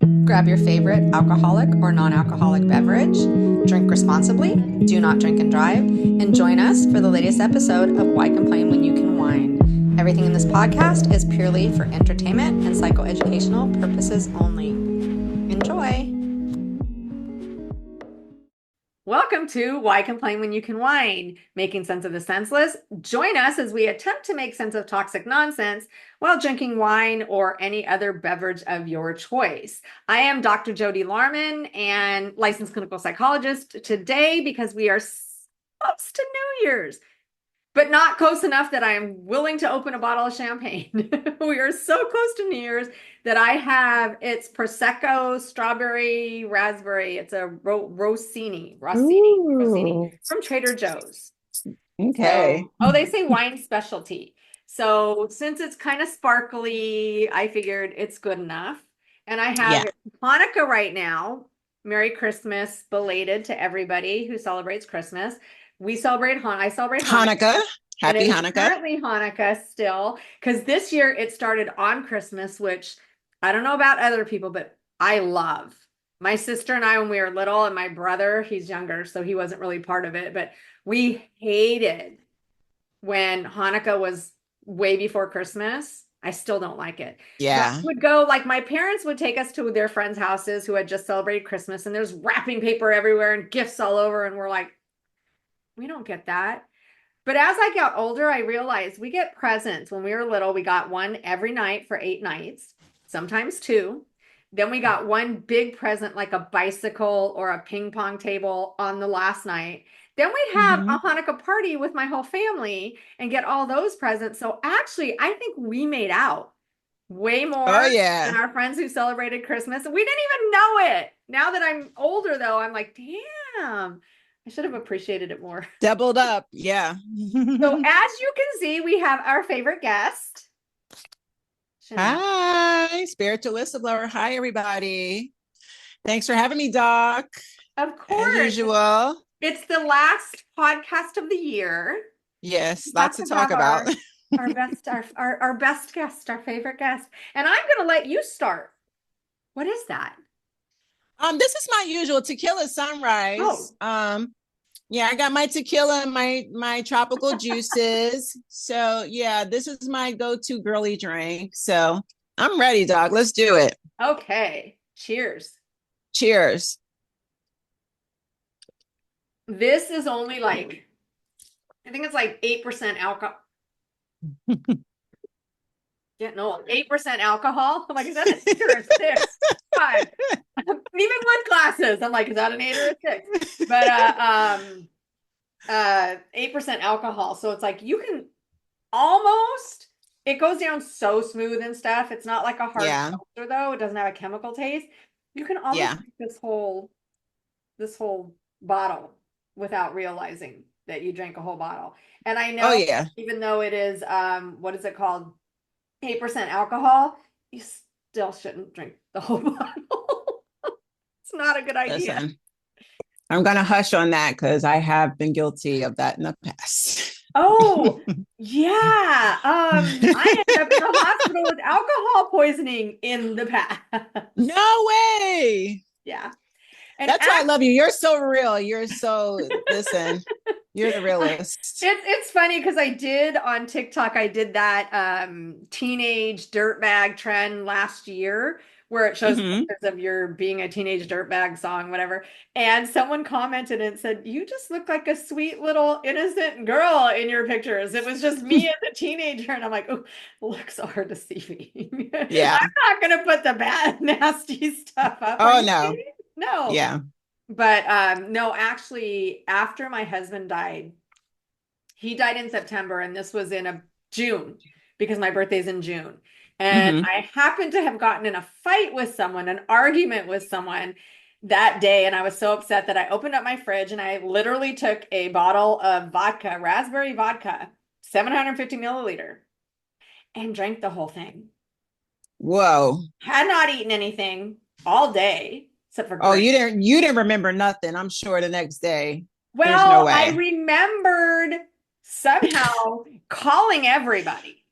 Grab your favorite alcoholic or non-alcoholic beverage, drink responsibly, do not drink and drive, and join us for the latest episode of Why Complain When You Can Whine. Everything in this podcast is purely for entertainment and psychoeducational purposes only. Enjoy! Welcome to Why Complain When You Can Whine, making sense of the senseless. Join us as we attempt to make sense of toxic nonsense while drinking wine or any other beverage of your choice. I am Dr. Jody Larman and licensed clinical psychologist today because we are close to New Year's, but not close enough that I am willing to open a bottle of champagne. We are so close to New Year's that I have, it's Prosecco, strawberry, raspberry. It's a Rossini Ooh, from Trader Joe's. okay. They say wine specialty. So since it's kind of sparkly, I figured it's good enough. And I have Yeah. Hanukkah right now. Merry Christmas, belated to everybody who celebrates Christmas. I celebrate Hanukkah. Hanukkah. And Happy it is Hanukkah. currently Hanukkah still, because this year it started on Christmas, which I don't know about other people, but I love. My sister and I, when we were little, and my brother, he's younger, so he wasn't really part of it, but we hated when Hanukkah was way before Christmas. I still don't like it. But I Yeah. would go, like my parents would take us to their friends' houses who had just celebrated Christmas, and there's wrapping paper everywhere and gifts all over, and we're like, we don't get that. But as I got older, I realized we get presents. When we were little, we got one every night for 8 nights, sometimes 2. Then we got one big present, like a bicycle or a ping pong table on the last night. Then we'd have Hmm. a Hanukkah party with my whole family and get all those presents. So actually, I think we made out way Oh, more yeah. than our friends who celebrated Christmas. We didn't even know it. Now that I'm older, though, I'm like, damn, I should have appreciated it more. Doubled up. Yeah. So as you can see, we have our favorite guest, Chanel. Hi, spiritual whistleblower. Hi, everybody. Thanks for having me, Doc. Of As course, usual. it's the last podcast of the year. Yes, Have lots to to talk have about. our best our best guest, our favorite guest. And I'm going to let you start. What is that? This is my usual tequila Oh, sunrise. Yeah, I got my tequila and my tropical juices. So yeah, this is my go-to girly drink. So I'm ready, dog. Let's do it. okay. Cheers. Cheers. This is only like, I think it's like 8% alcohol. Yeah, no, 8% alcohol. I'm like, is that an 8 or a 6? Five. Even with glasses, I'm like, is that an 8 or a 6? But 8% alcohol. So it's like you can almost, it goes down so smooth and stuff. It's not like a hard Yeah. seltzer though. It doesn't have a chemical taste. You can almost Yeah. drink this whole bottle without realizing that you drank a whole bottle. And I Oh know yeah. even though it is what is it called? 8% alcohol, you still shouldn't drink the whole bottle. It's not a good idea. Listen, I'm gonna hush on that because I have been guilty of that in the past. Oh, yeah. I ended up in the hospital with alcohol poisoning in the past. No way. Yeah. And That's why I love you. You're so real. You're so listen. You're the realist. it's funny because I did on TikTok, I did that teenage dirtbag trend last year where it shows Hmm. pictures of your being a teenage dirtbag song, whatever. And someone commented and said, you just look like a sweet little innocent girl in your pictures. It was just me as a teenager. And I'm like, oh, looks are deceiving. Yeah. I'm not gonna put the bad, nasty stuff up. Are Oh you no. kidding? No. Yeah. But no, actually, after my husband died, he died in September, and this was in a June because my birthday's in June. And Hmm. I happened to have gotten in a fight with someone, an argument with someone that day. And I was so upset that I opened up my fridge and I literally took a bottle of vodka, raspberry vodka, 750 milliliter, and drank the whole thing. Whoa. Had not eaten anything all day except for Oh, grapes. you didn't remember nothing. I'm sure the next day. There's no Well, I way. remembered somehow calling everybody.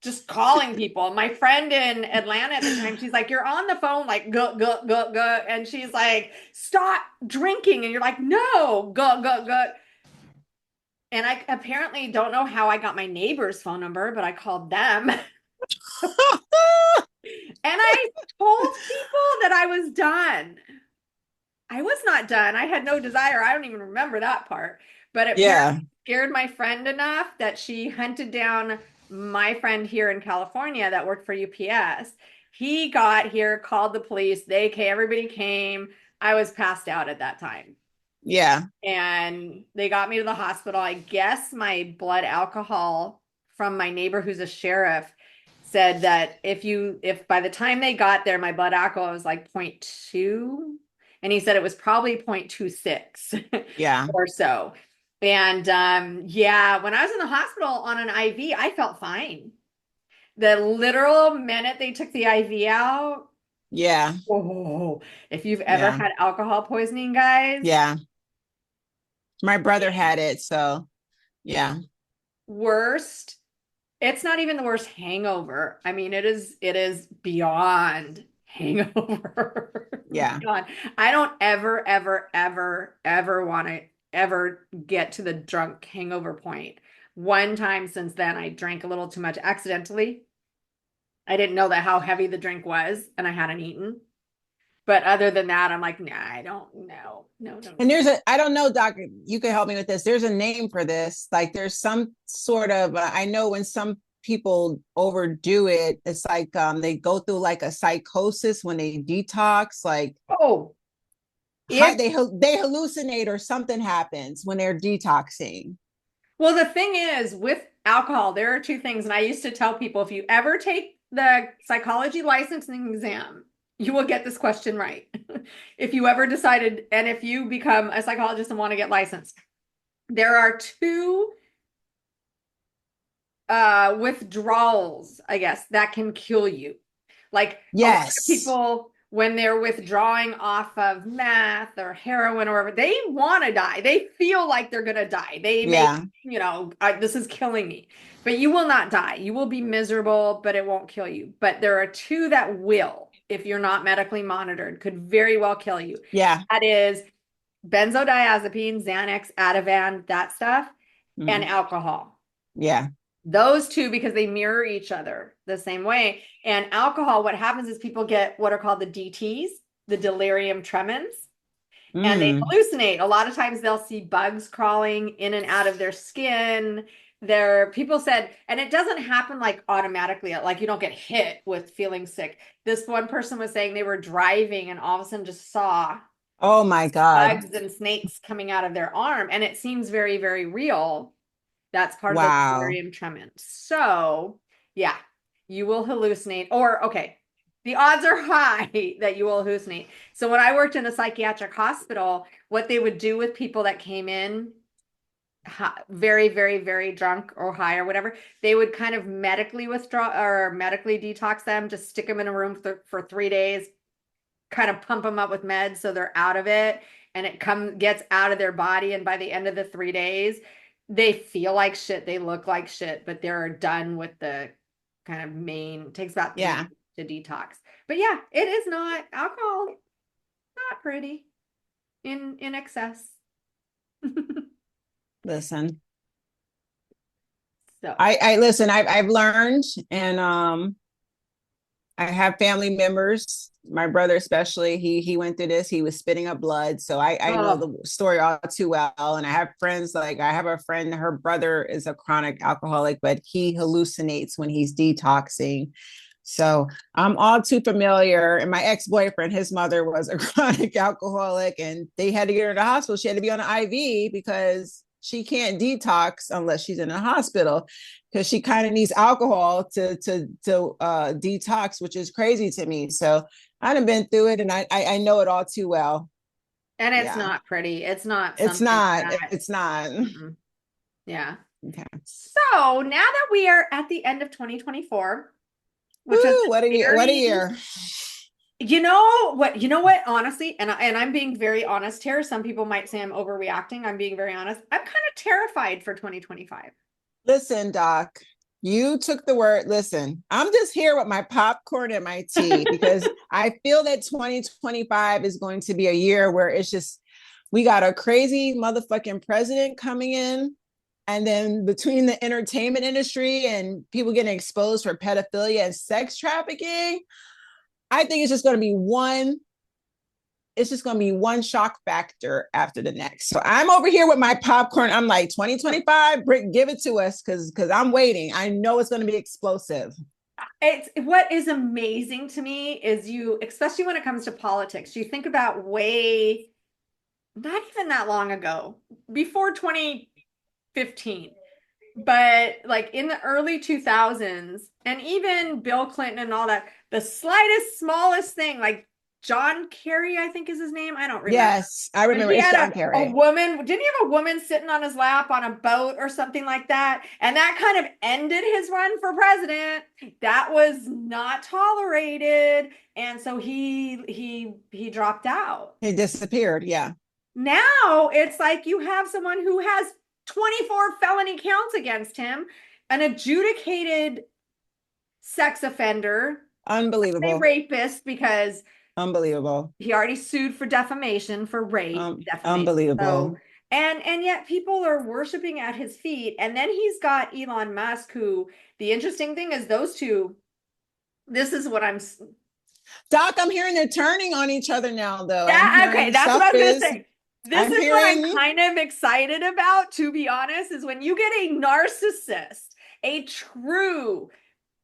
just calling people. My friend in Atlanta at the time, she's like, you're on the phone, like, go, go, go, go. And she's like, stop drinking. And you're like, no, go, go, go. And I apparently don't know how I got my neighbor's phone number, but I called them. And I told people that I was done. I was not done. I had no desire. I don't even remember that part. But it apparently Yeah. scared my friend enough that she hunted down my friend here in California that worked for UPS. He got here, called the police. They came, everybody came. I was passed out at that time. Yeah. And they got me to the hospital. I guess my blood alcohol from my neighbor who's a sheriff said that if by the time they got there, my blood alcohol was like 0.2, and he said it was probably 0.26 Yeah. or so. And yeah, when I was in the hospital on an IV, I felt fine. The literal minute they took the IV out, Yeah. oh, if you've ever Yeah. had alcohol poisoning, guys, Yeah. My brother had it. So yeah. worst. It's not even the worst hangover. I mean, it is beyond hangover. Yeah. Beyond. I don't ever, ever, ever, ever want to ever get to the drunk hangover point. One time since then, I drank a little too much accidentally. I didn't know that how heavy the drink was, and I hadn't eaten. But other than that, I'm like, nah, I don't know. No, no, And no. I don't know, Doc, you could help me with this. There's a name for this. Like there's some sort of, I know when some people overdo it, it's like they go through like a psychosis when they detox, like Oh, if they hallucinate or something happens when they're detoxing. Well, the thing is, with alcohol, there are two things. And I used to tell people if you ever take the psychology licensing exam, you will get this question right. If you ever decided, and if you become a psychologist and want to get licensed, there are two withdrawals, I guess, that can kill you. Like a lot of Yes. people, when they're withdrawing off of meth or heroin or whatever, they want to die. They feel like they're going to die. They make, Yeah. this is killing me. But you will not die. You will be miserable, but it won't kill you. But there are two that will, if you're not medically monitored, could very well kill you. Yeah. That is benzodiazepine, Xanax, Ativan, that stuff, and Mhm. alcohol. Yeah. Those two, because they mirror each other the same way. And alcohol, what happens is people get what are called the DTs, the delirium tremens, and they Mm. hallucinate. A lot of times they'll see bugs crawling in and out of their skin. People said, and it doesn't happen like automatically, like you don't get hit with feeling sick. This one person was saying they were driving and all of a sudden just saw Oh my God. bugs and snakes coming out of their arm. And it seems very, very real. That's part of the Wow. delirium tremens. So, yeah, you will hallucinate. Or, okay, the odds are high that you will hallucinate. So, when I worked in a psychiatric hospital, what they would do with people that came in very, very, very drunk or high or whatever, they would kind of medically withdraw or medically detox them, just stick them in a room for 3 days, kind of pump them up with meds so they're out of it, and it gets out of their body, and by the end of the 3 days they feel like shit, they look like shit, but they're done with the kind of main. It takes about three Yeah. to detox. But yeah, it is not alcohol, not pretty in excess. Listen. So I listen, I've learned, and I have family members, my brother especially, he went through this, he was spitting up blood. So I know oh, the story all too well. And I have friends, like I have a friend, her brother is a chronic alcoholic, but he hallucinates when he's detoxing. So I'm all too familiar. And my ex-boyfriend, his mother was a chronic alcoholic, and they had to get her to the hospital. She had to be on an IV because she can't detox unless she's in a hospital, because she kind of needs alcohol to detox, which is crazy to me. So I've been through it, and I know it all too well. and it's Yeah, not pretty. It's not it's something not. that It's not. mm-mm. Yeah. Okay. So now that we are at the end of 2024, which has Woo! been What a year! What a very, year! you know what, honestly, and I'm being very honest here. Some people might say I'm overreacting. I'm being very honest. I'm kind of terrified for 2025. Listen, Doc. You took the word. Listen, I'm just here with my popcorn and my tea because I feel that 2025 is going to be a year where it's just, we got a crazy motherfucking president coming in. And then between the entertainment industry and people getting exposed for pedophilia and sex trafficking, I think it's just going to be one shock factor after the next. So I'm over here with my popcorn. I'm like 2025, Britt, give it to us because I'm waiting. I know it's going to be explosive. It's what is amazing to me is you, especially when it comes to politics, you think about way not even that long ago, before 2015, but like in the early 2000s, and even Bill Clinton and all that, the slightest, smallest thing, like John Kerry, I think is his name. I don't remember. Yes, I But remember. he It's had John a Kerry. woman, didn't he have a woman sitting on his lap on a boat or something like that? And that kind of ended his run for president. That was not tolerated. And so he dropped out. He disappeared. Yeah. Now it's like you have someone who has 24 felony counts against him, an adjudicated sex offender, a Unbelievable. rapist, because Unbelievable. he already sued for defamation for rape, defamation. So, Unbelievable. and yet people are worshiping at his feet. And then he's got Elon Musk, who the interesting thing is those two, this is what I'm Doc, I'm hearing they're turning on each other now, though. I'm that okay, hearing that's what stuff I was gonna is, say. This I'm is what I'm hearing, kind of excited about, to be honest, is when you get a narcissist, a true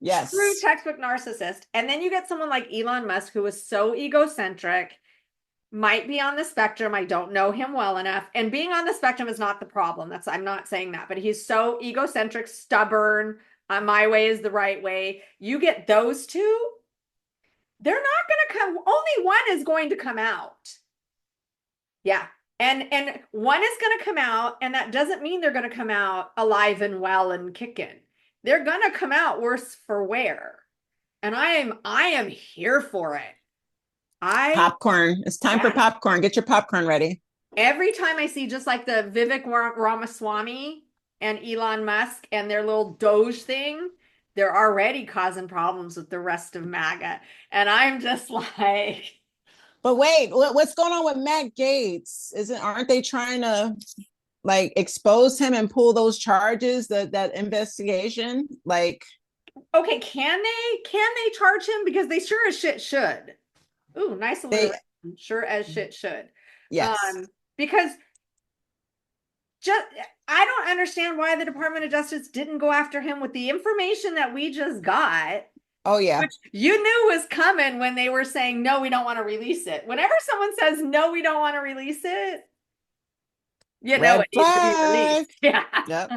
yes. textbook narcissist, and then you get someone like Elon Musk who is so egocentric, might be on the spectrum. I don't know him well enough. And being on the spectrum is not the problem. I'm not saying that, but he's so egocentric, stubborn. My way is the right way. You get those two, they're not going to come. Only one is going to come out. Yeah. And one is going to come out, and that doesn't mean they're going to come out alive and well and kicking. They're going to come out worse for wear. And I am here for it. Popcorn. It's time for Yeah. popcorn. Get your popcorn ready. Every time I see just like the Vivek Ramaswamy and Elon Musk and their little Doge thing, they're already causing problems with the rest of MAGA. And I'm just like, But wait, what's going on with Matt Gates? Aren't they trying to like expose him and pull those charges, that investigation? Like, okay, can they charge him? Because they sure as shit should. Ooh, nice they alliteration. Sure as shit should. yes. Because just I don't understand why the Department of Justice didn't go after him with the information that we just got, Oh yeah. which you knew was coming when they were saying, no, we don't want to release it. Whenever someone says, no, we don't want to release it, you know Red it needs to be flag. released. Yeah. Yep.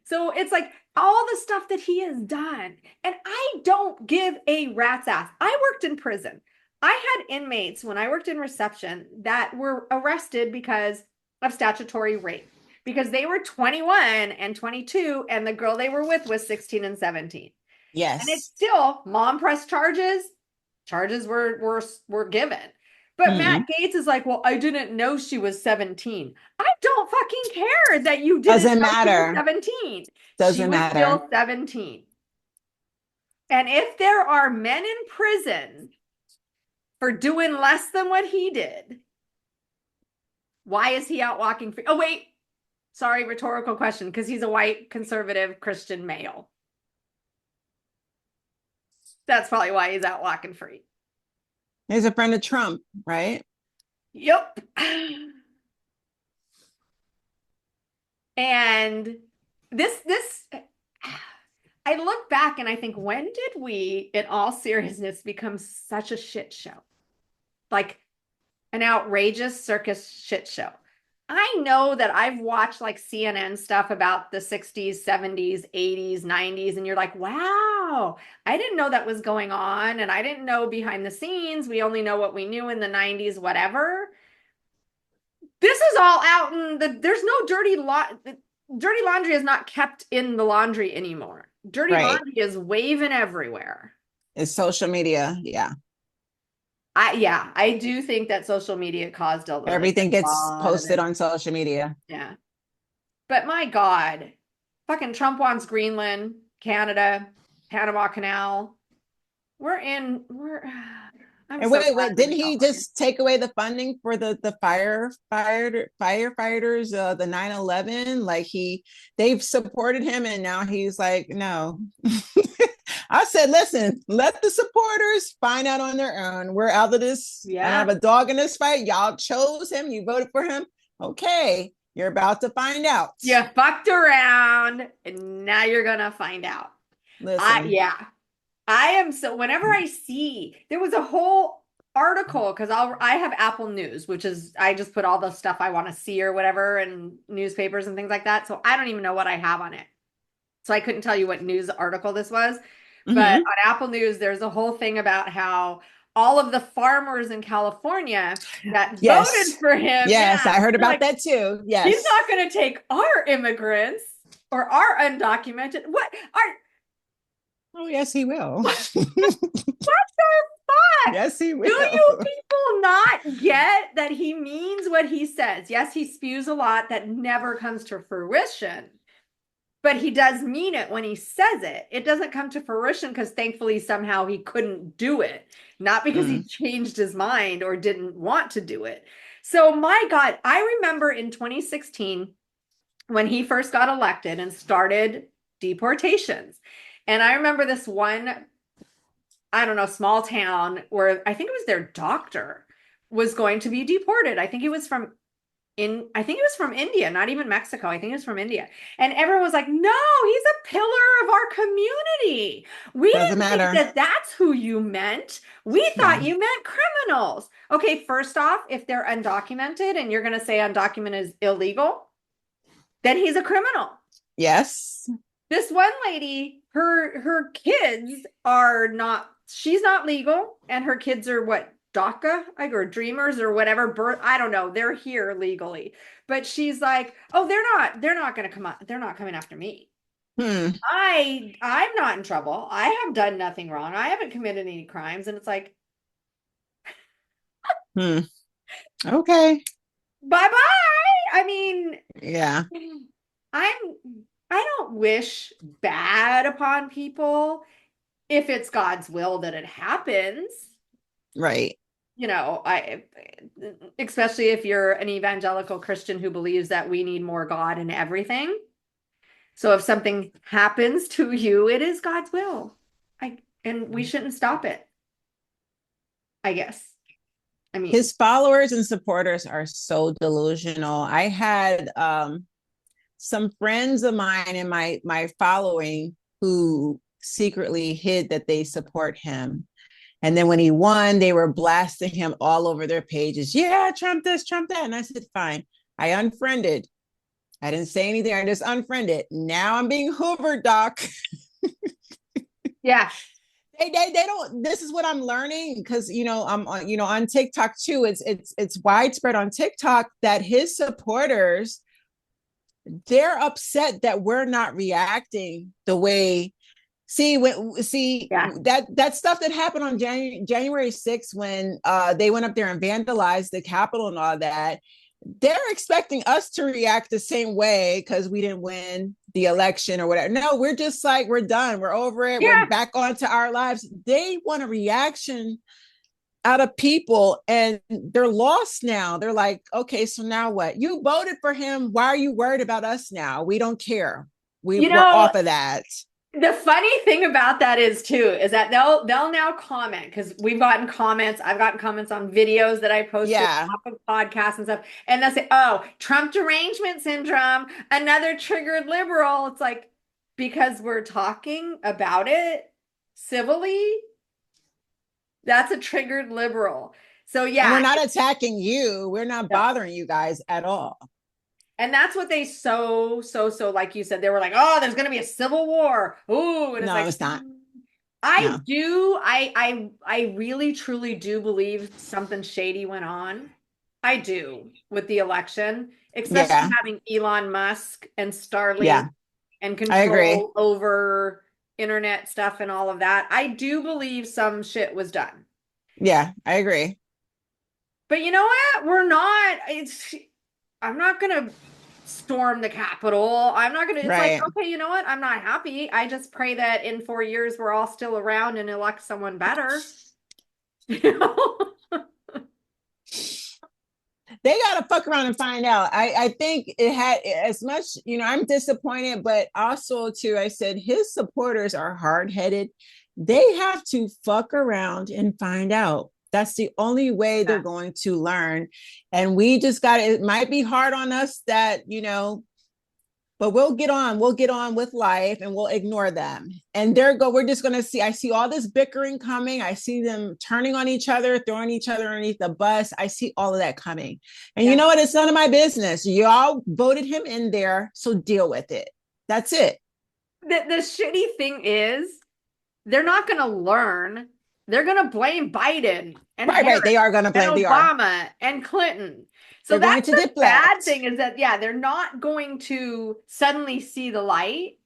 So it's like all the stuff that he has done. And I don't give a rat's ass. I worked in prison. I had inmates when I worked in reception that were arrested because of statutory rape, because they were 21 and 22, and the girl they were with was 16 and 17. And it's Yes. still mom pressed charges. Charges were given. But Matt Mm-mm. Gates is like, well, I didn't know she was 17. I don't fucking care that you didn't Doesn't know she was matter. 17. She Doesn't was matter. still 17. And if there are men in prison for doing less than what he did, why is he out walking free? Oh, wait. Sorry, rhetorical question, because he's a white conservative Christian male. That's probably why he's out walking free. He's a friend of Trump, right? Yep. And this I look back and I think, when did we, in all seriousness, become such a shit show? Like an outrageous circus shit show. I know that I've watched like CNN stuff about the 60s, 70s, 80s, 90s, and you're like, wow, I didn't know that was going on. And I didn't know behind the scenes. We only know what we knew in the 90s, whatever. This is all out in there's no dirty laundry is not kept in the laundry anymore. Dirty Right. laundry is waving everywhere. It's social media. Yeah. I do think that social media caused a Everything gets lot of posted it. on social media. Yeah. But my God, fucking Trump wants Greenland. Canada, Panama Canal. We're I'm And so wait, glad wait, I live in didn't he California. just take away the funding for the firefighters, the 9/11? Like they've supported him, and now he's like, no. I said, listen, let the supporters find out on their own. We're out of this. I don't Yeah. have a dog in this fight. Y'all chose him. You voted for him. Okay, you're about to find out. You fucked around and now you're gonna find out. Listen. Yeah. I am so whenever I see there was a whole article because I have Apple News, which is I just put all the stuff I want to see or whatever and newspapers and things like that. So I don't even know what I have on it. So I couldn't tell you what news article this was. But Mm-hmm. on Apple News, there's a whole thing about how all of the farmers in California that voted Yes. for him, Yes, yeah, I heard they're about like, that too. he's Yes. not going to take our immigrants or our undocumented. What are Oh, yes, he will. what the fuck? Yes, he Do will. you people not get that he means what he says? Yes, he spews a lot that never comes to fruition, but he does mean it when he says it. It doesn't come to fruition because thankfully somehow he couldn't do it, not because he Mm. changed his mind or didn't want to do it. So, my God, I remember in 2016 when he first got elected and started deportations. And I remember this one, I don't know, small town where I think it was their doctor was going to be deported. I think it was from India, not even Mexico. I think it was from India. And everyone was like, no, he's a pillar of our community. We Doesn't didn't think matter. that that's who you meant. We No. thought you meant criminals. Okay, first off, if they're undocumented and you're going to say undocumented is illegal, then he's a criminal. Yes. This one lady, her kids are not, she's not legal, and her kids are what, DACA or Dreamers or whatever birth, I don't know. They're here legally. But she's like, oh, they're not gonna come out, they're not coming after me. Hmm. I'm not in trouble. I have done nothing wrong. I haven't committed any crimes. And it's like, Hmm. Okay. bye-bye. I mean, Yeah. I'm I don't wish bad upon people if it's God's will that it happens. Right. I especially if you're an evangelical Christian who believes that we need more God in everything. So if something happens to you, it is God's will. And we shouldn't stop it, I guess. I mean, His followers and supporters are so delusional. I had some friends of mine in my following who secretly hid that they support him. And then when he won, they were blasting him all over their pages. Yeah, Trump this, Trump that. And I said, fine. I unfriended. I didn't say anything. I just unfriended. Now I'm being hoovered, Doc. yeah. They don't. This is what I'm learning because I'm on on TikTok too. It's widespread on TikTok that his supporters, they're upset that we're not reacting the way. See Yeah. that stuff that happened on January 6th when they went up there and vandalized the Capitol and all that. They're expecting us to react the same way because we didn't win the election or whatever. No, we're just like, we're done. We're over it. We're Yeah. back onto our lives. They want a reaction out of people and they're lost now. They're like, okay, so now what? You voted for him. Why are you worried about us now? We don't care. You We're know, off of that. the funny thing about that is too, is that they'll now comment because we've gotten comments. I've gotten comments on videos that I posted Yeah. off of podcasts and stuff, and they'll say, "Oh, Trump derangement syndrome, another triggered liberal." It's like because we're talking about it civilly, that's a triggered liberal. So And we're yeah, not attacking you. We're not no. bothering you guys at all. And that's what they so like you said, they were like, "Oh, there's going to be a civil war." Ooh, and it's No, like it's not. I No. do. I really truly do believe something shady went on. I do with the election, especially Yeah. having Elon Musk and Yeah. Starlink and I agree. control over internet stuff and all of that. I do believe some shit was done. Yeah, I agree. But you know what? We're not, I'm not gonna. storm the Capitol. I'm not gonna, it's like, Right. okay, you know what? I'm not happy. I just pray that in 4 years we're all still around and elect someone better. You know? They gotta fuck around and find out. I think it had as much, I'm disappointed, but also too, I said his supporters are hard headed. They have to fuck around and find out. That's the only way they're Yeah. going to learn. And we just got it might be hard on us that, but we'll get on with life and we'll ignore them. And there go, we're just going to see, I see all this bickering coming. I see them turning on each other, throwing each other underneath the bus. I see all of that coming. And you Yeah. know what? It's none of my business. Y'all voted him in there, so deal with it. That's it. The shitty thing is they're not going to learn. They're going to blame Biden and Right, right. Harris They are going to and blame, they are. Obama and Clinton. So They're going that's to the bad deflect. thing is that, yeah, they're not going to suddenly see the light.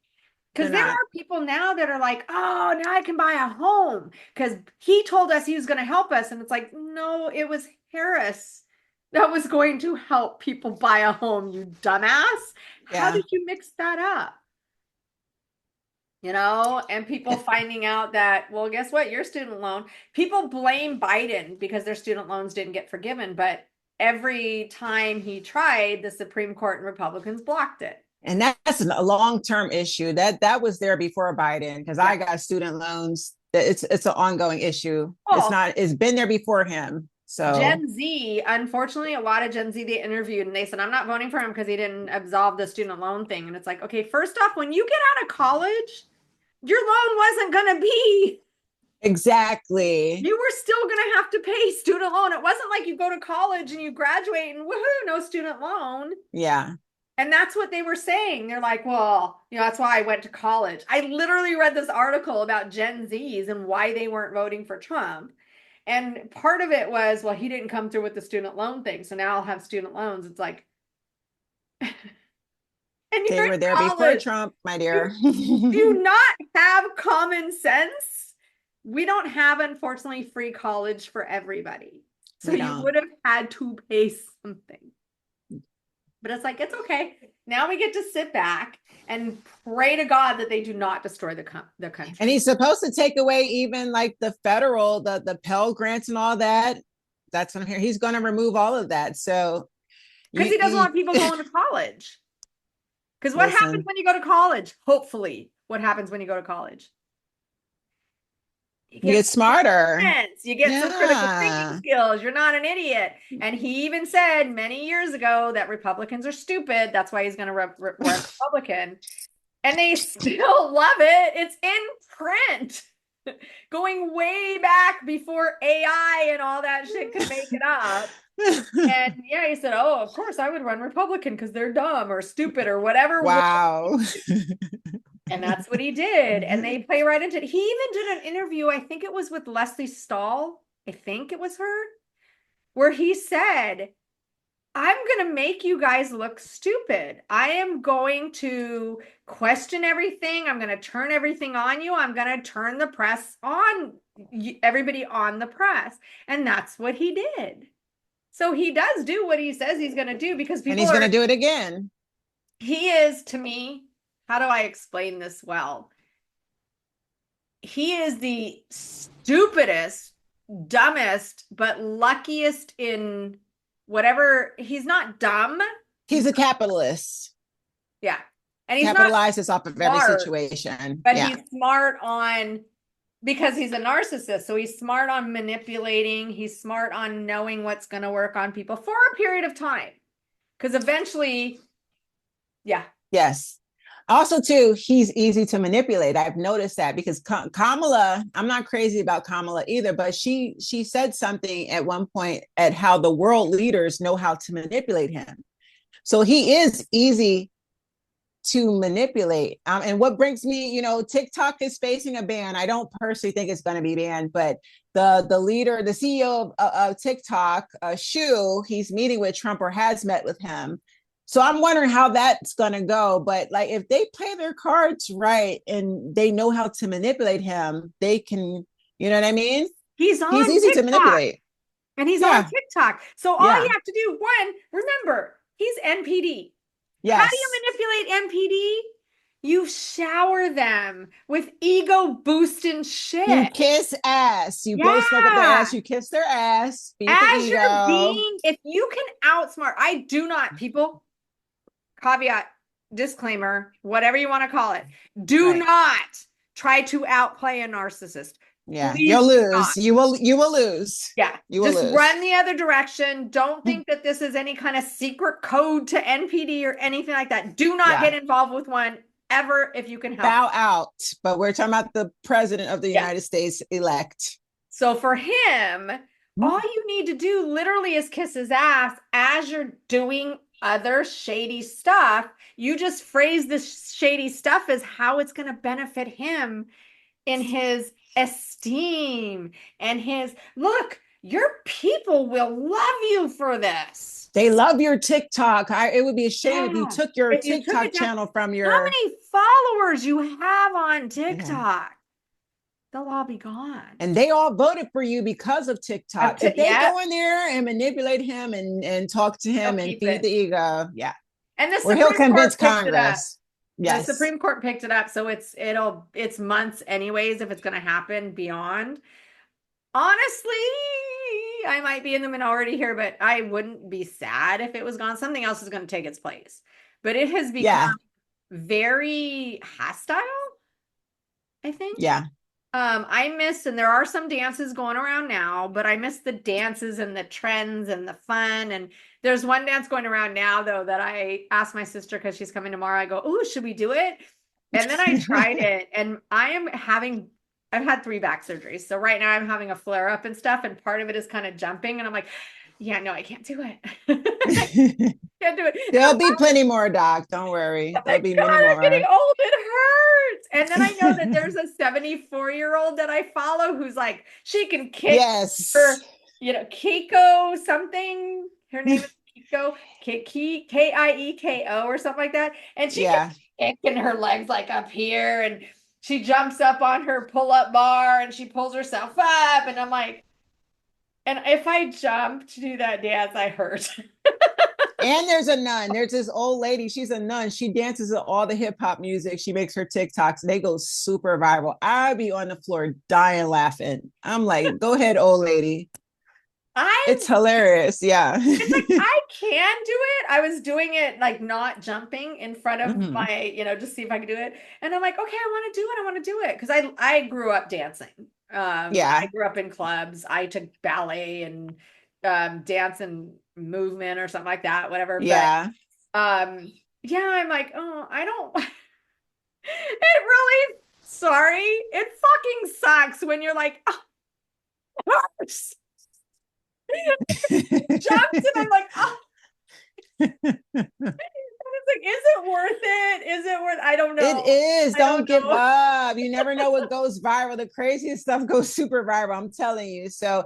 They're Because there not. are people now that are like, oh, now I can buy a home because he told us he was going to help us. And it's like, no, it was Harris that was going to help people buy a home, you dumbass. How Yeah. did you mix that up? And people finding out that, well, guess what? Your student loan, people blame Biden because their student loans didn't get forgiven. But every time he tried, the Supreme Court and Republicans blocked it. And that's a long-term issue that was there before Biden, because Yeah. I got student loans. It's an ongoing issue. Oh, It's been there before him. So Gen Z, unfortunately, a lot of Gen Z they interviewed and they said, I'm not voting for him because he didn't absolve the student loan thing. And it's like, okay, first off, when you get out of college, your loan wasn't going to be, exactly. you were still going to have to pay student loan. It wasn't like you go to college and you graduate and woohoo, no student loan. Yeah. And that's what they were saying. They're like, well, that's why I went to college. I literally read this article about Gen Zs and why they weren't voting for Trump. And part of it was, well, he didn't come through with the student loan thing. So now I'll have student loans. It's like, and They you're in were there before college. Trump, my dear. Do you not have common sense? We don't have, unfortunately, free college for everybody. So We you don't. would have had to pay something. But it's like, it's okay. Now we get to sit back and pray to God that they do not destroy the country. And he's supposed to take away even like the federal, the Pell Grants and all that. That's what I'm hearing. He's going to remove all of that. So Because he doesn't want people going to college. Because what happens listen, when you go to college? Hopefully, what happens when you go to college? You you get get some common smarter. sense. You get some critical thinking Yeah. skills. You're not an idiot. And he even said many years ago that Republicans are stupid. That's why he's going to run Republican. And they still love it. It's in print. Going way back before AI and all that shit could make it up. And yeah, he said, oh, of course I would run Republican because they're dumb or stupid or whatever. Wow. And that's what he did. And they play right into it. He even did an interview, I think it was with Leslie Stahl. I think it was her, where he said, I'm going to make you guys look stupid. I am going to question everything. I'm going to turn everything on you. I'm going to turn the press on, everybody on the press. And that's what he did. So he does do what he says he's going to do because And people he's are, going to do it again. he is, to me, how do I explain this well? He is the stupidest, dumbest, but luckiest in whatever. He's not dumb. He's a capitalist. Yeah. And he's not Capitalizes off of every smart, situation. but Yeah. he's smart on, because he's a narcissist. So he's smart on manipulating. He's smart on knowing what's going to work on people for a period of time. Because eventually, yeah. Yes. Also, too, he's easy to manipulate. I've noticed that because Kamala, I'm not crazy about Kamala either, but she said something at one point at how the world leaders know how to manipulate him. So he is easy to manipulate. And what brings me, TikTok is facing a ban. I don't personally think it's going to be banned, but the leader, the CEO of TikTok, Shu, he's meeting with Trump or has met with him. So I'm wondering how that's going to go. But like, if they play their cards right and they know how to manipulate him, they can, you know what I mean? He's He's on easy to TikTok. manipulate. And he's on Yeah. TikTok. So all you Yeah. have to do, one, remember, he's NPD. How do you Yes. manipulate NPD? You shower them with ego boosting You shit. kiss ass. You blow smoke up their ass. Yeah. You kiss their ass. Feed the As you're ego. being, if you can outsmart, I do not, people, caveat, disclaimer, whatever you want to call it, do Right. not try to outplay a narcissist. Yeah. Please You'll do not. lose. You will lose. Yeah, You will just lose. run the other direction. Don't think that this is any kind of secret code to NPD or anything like that. Do not Yeah. get involved with one ever if you can help. Bow out. But we're talking about the president of the Yeah. United States elect. So for him, all you need to do literally is kiss his ass as you're doing other shady stuff. You just phrase this shady stuff as how it's going to benefit him in his esteem and his look. Your people will love you for this. They love your TikTok. It would be a shame if you Yeah. took your If you took TikTok it down, channel from how your. many followers you have on Yeah. TikTok? They'll all be gone. And they all voted for you because of TikTok. If they Yeah, go in there and manipulate him and talk to they'll him and keep feed it. the ego, yeah. And the Or he'll Supreme convince Court picked it up. Congress. The Yes. Supreme Court picked it up, so it's months anyways if it's going to happen beyond. Honestly, I might be in the minority here, but I wouldn't be sad if it was gone. Something else is going to take its place. But it has become Yeah. very hostile, I think. Yeah. I miss, and there are some dances going around now, but I miss the dances and the trends and the fun. And there's one dance going around now, though, that I asked my sister because she's coming tomorrow. I go, oh, should we do it? And then I tried it, and I've had 3 back surgeries. So right now I'm having a flare up and stuff, and part of it is kind of jumping. And I'm like, yeah, no, I can't do it. Can't do it. There'll be plenty more, Doc. Don't worry. Oh my There'll be God, many I'm getting more. old. It hurts. And then I know that there's a 74-year-old that I follow who's like, she can kick Yes. her, Keiko something. Her name is Keiko, Kieko or something like that. And she can Yeah. kick and her legs like up here. And she jumps up on her pull-up bar and she pulls herself up. And I'm like, and if I jump to do that dance, I hurt. And there's a nun. There's this old lady. She's a nun. She dances to all the hip hop music. She makes her TikToks. They go super viral. I'd be on the floor dying laughing. I'm like, go ahead, old lady. It's hilarious. Yeah. It's like I can do it. I was doing it like not jumping in front of Mhm. my, just see if I could do it. And I'm like, okay, I want to do it. I want to do it. Because I grew up dancing. Yeah. I grew up in clubs. I took ballet and dance and movement or something like that, whatever. Yeah. But yeah, I'm like, oh, I don't it really sorry. It fucking sucks when you're like, oh, it hurts. Jumps and I'm like, oh. It's like, is it worth it? Is it worth? I don't know. It is. Don't give know. up. You never know what goes viral. The craziest stuff goes super viral. I'm telling you. So,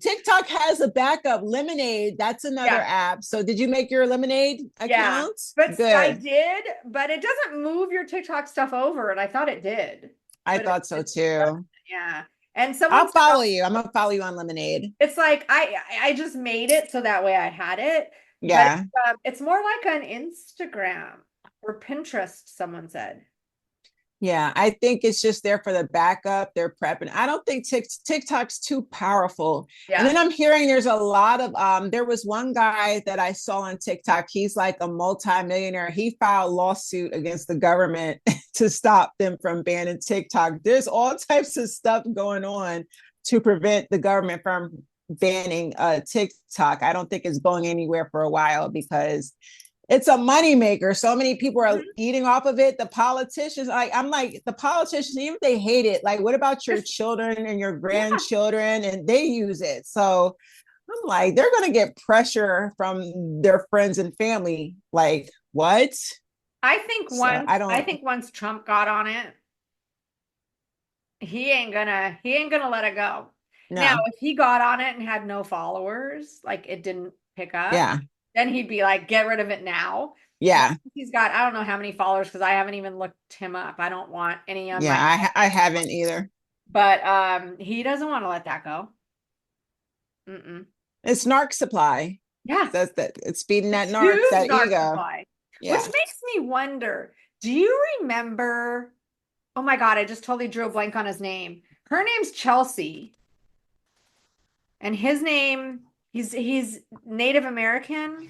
TikTok has a backup. Lemonade. That's another app. So, did you make your Lemonade account? But Good. I did, but it doesn't move your TikTok stuff over, and I thought it did. I thought so too. Yeah. And I'll follow you. I'm gonna follow you on Lemonade. It's like I just made it so that way I had it. Yeah. But it's more like an Instagram or Pinterest, someone said. Yeah, I think it's just there for the backup. They're prepping. I don't think TikTok's too powerful. Yeah. And then I'm hearing there's a lot of there was one guy that I saw on TikTok. He's like a multimillionaire. He filed lawsuit against the government to stop them from banning TikTok. There's all types of stuff going on to prevent the government from banning TikTok. I don't think it's going anywhere for a while because it's a moneymaker. So many people are eating off of it. The politicians, I'm like, the politicians, even if they hate it, like, what about your children and your grandchildren? And they use it. So I'm like, they're going to get pressure from their friends and family. Like, what? I think once Trump got on it, he ain't gonna let it go. No. Now, if he got on it and had no followers, like it didn't pick up, then he'd be like, get rid of it now. Yeah. He's got, I don't know how many followers because I haven't even looked him up. I don't want any on my I haven't either. But he doesn't want to let that go. It's narc supply. Yeah. That's that. It's feeding that narc, that ego. Supply. Which Yeah. makes me wonder, do you remember? Oh my God, I just totally drew a blank on his name. Her name's Chelsea, and his name, he's Native American,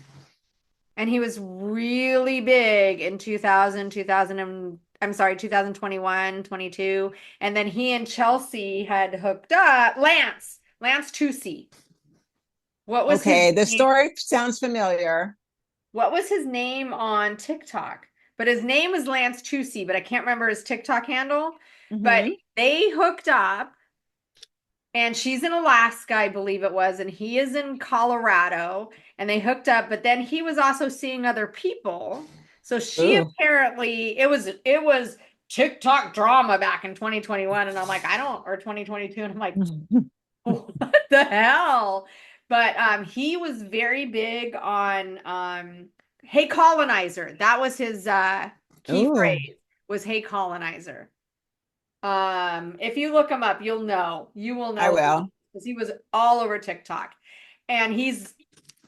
and he was really big in 2000, 2000 and I'm sorry, 2021, 22. And then he and Chelsea had hooked up. Lance Tusi. What was his Okay. The name? story sounds familiar. What was his name on TikTok? But his name was Lance Tusi, but I can't remember his TikTok handle. But Mm-hmm. they hooked up, and she's in Alaska, I believe it was, and he is in Colorado, and they hooked up, but then he was also seeing other people. So she Ooh. apparently it was TikTok drama back in 2021, and I'm like, I don't, or 2022, and I'm like, what the hell? But he was very big on hey colonizer. That was his key Ooh. phrase was hey colonizer. If you look him up, you'll know. You will I know will. because he was all over TikTok. And he's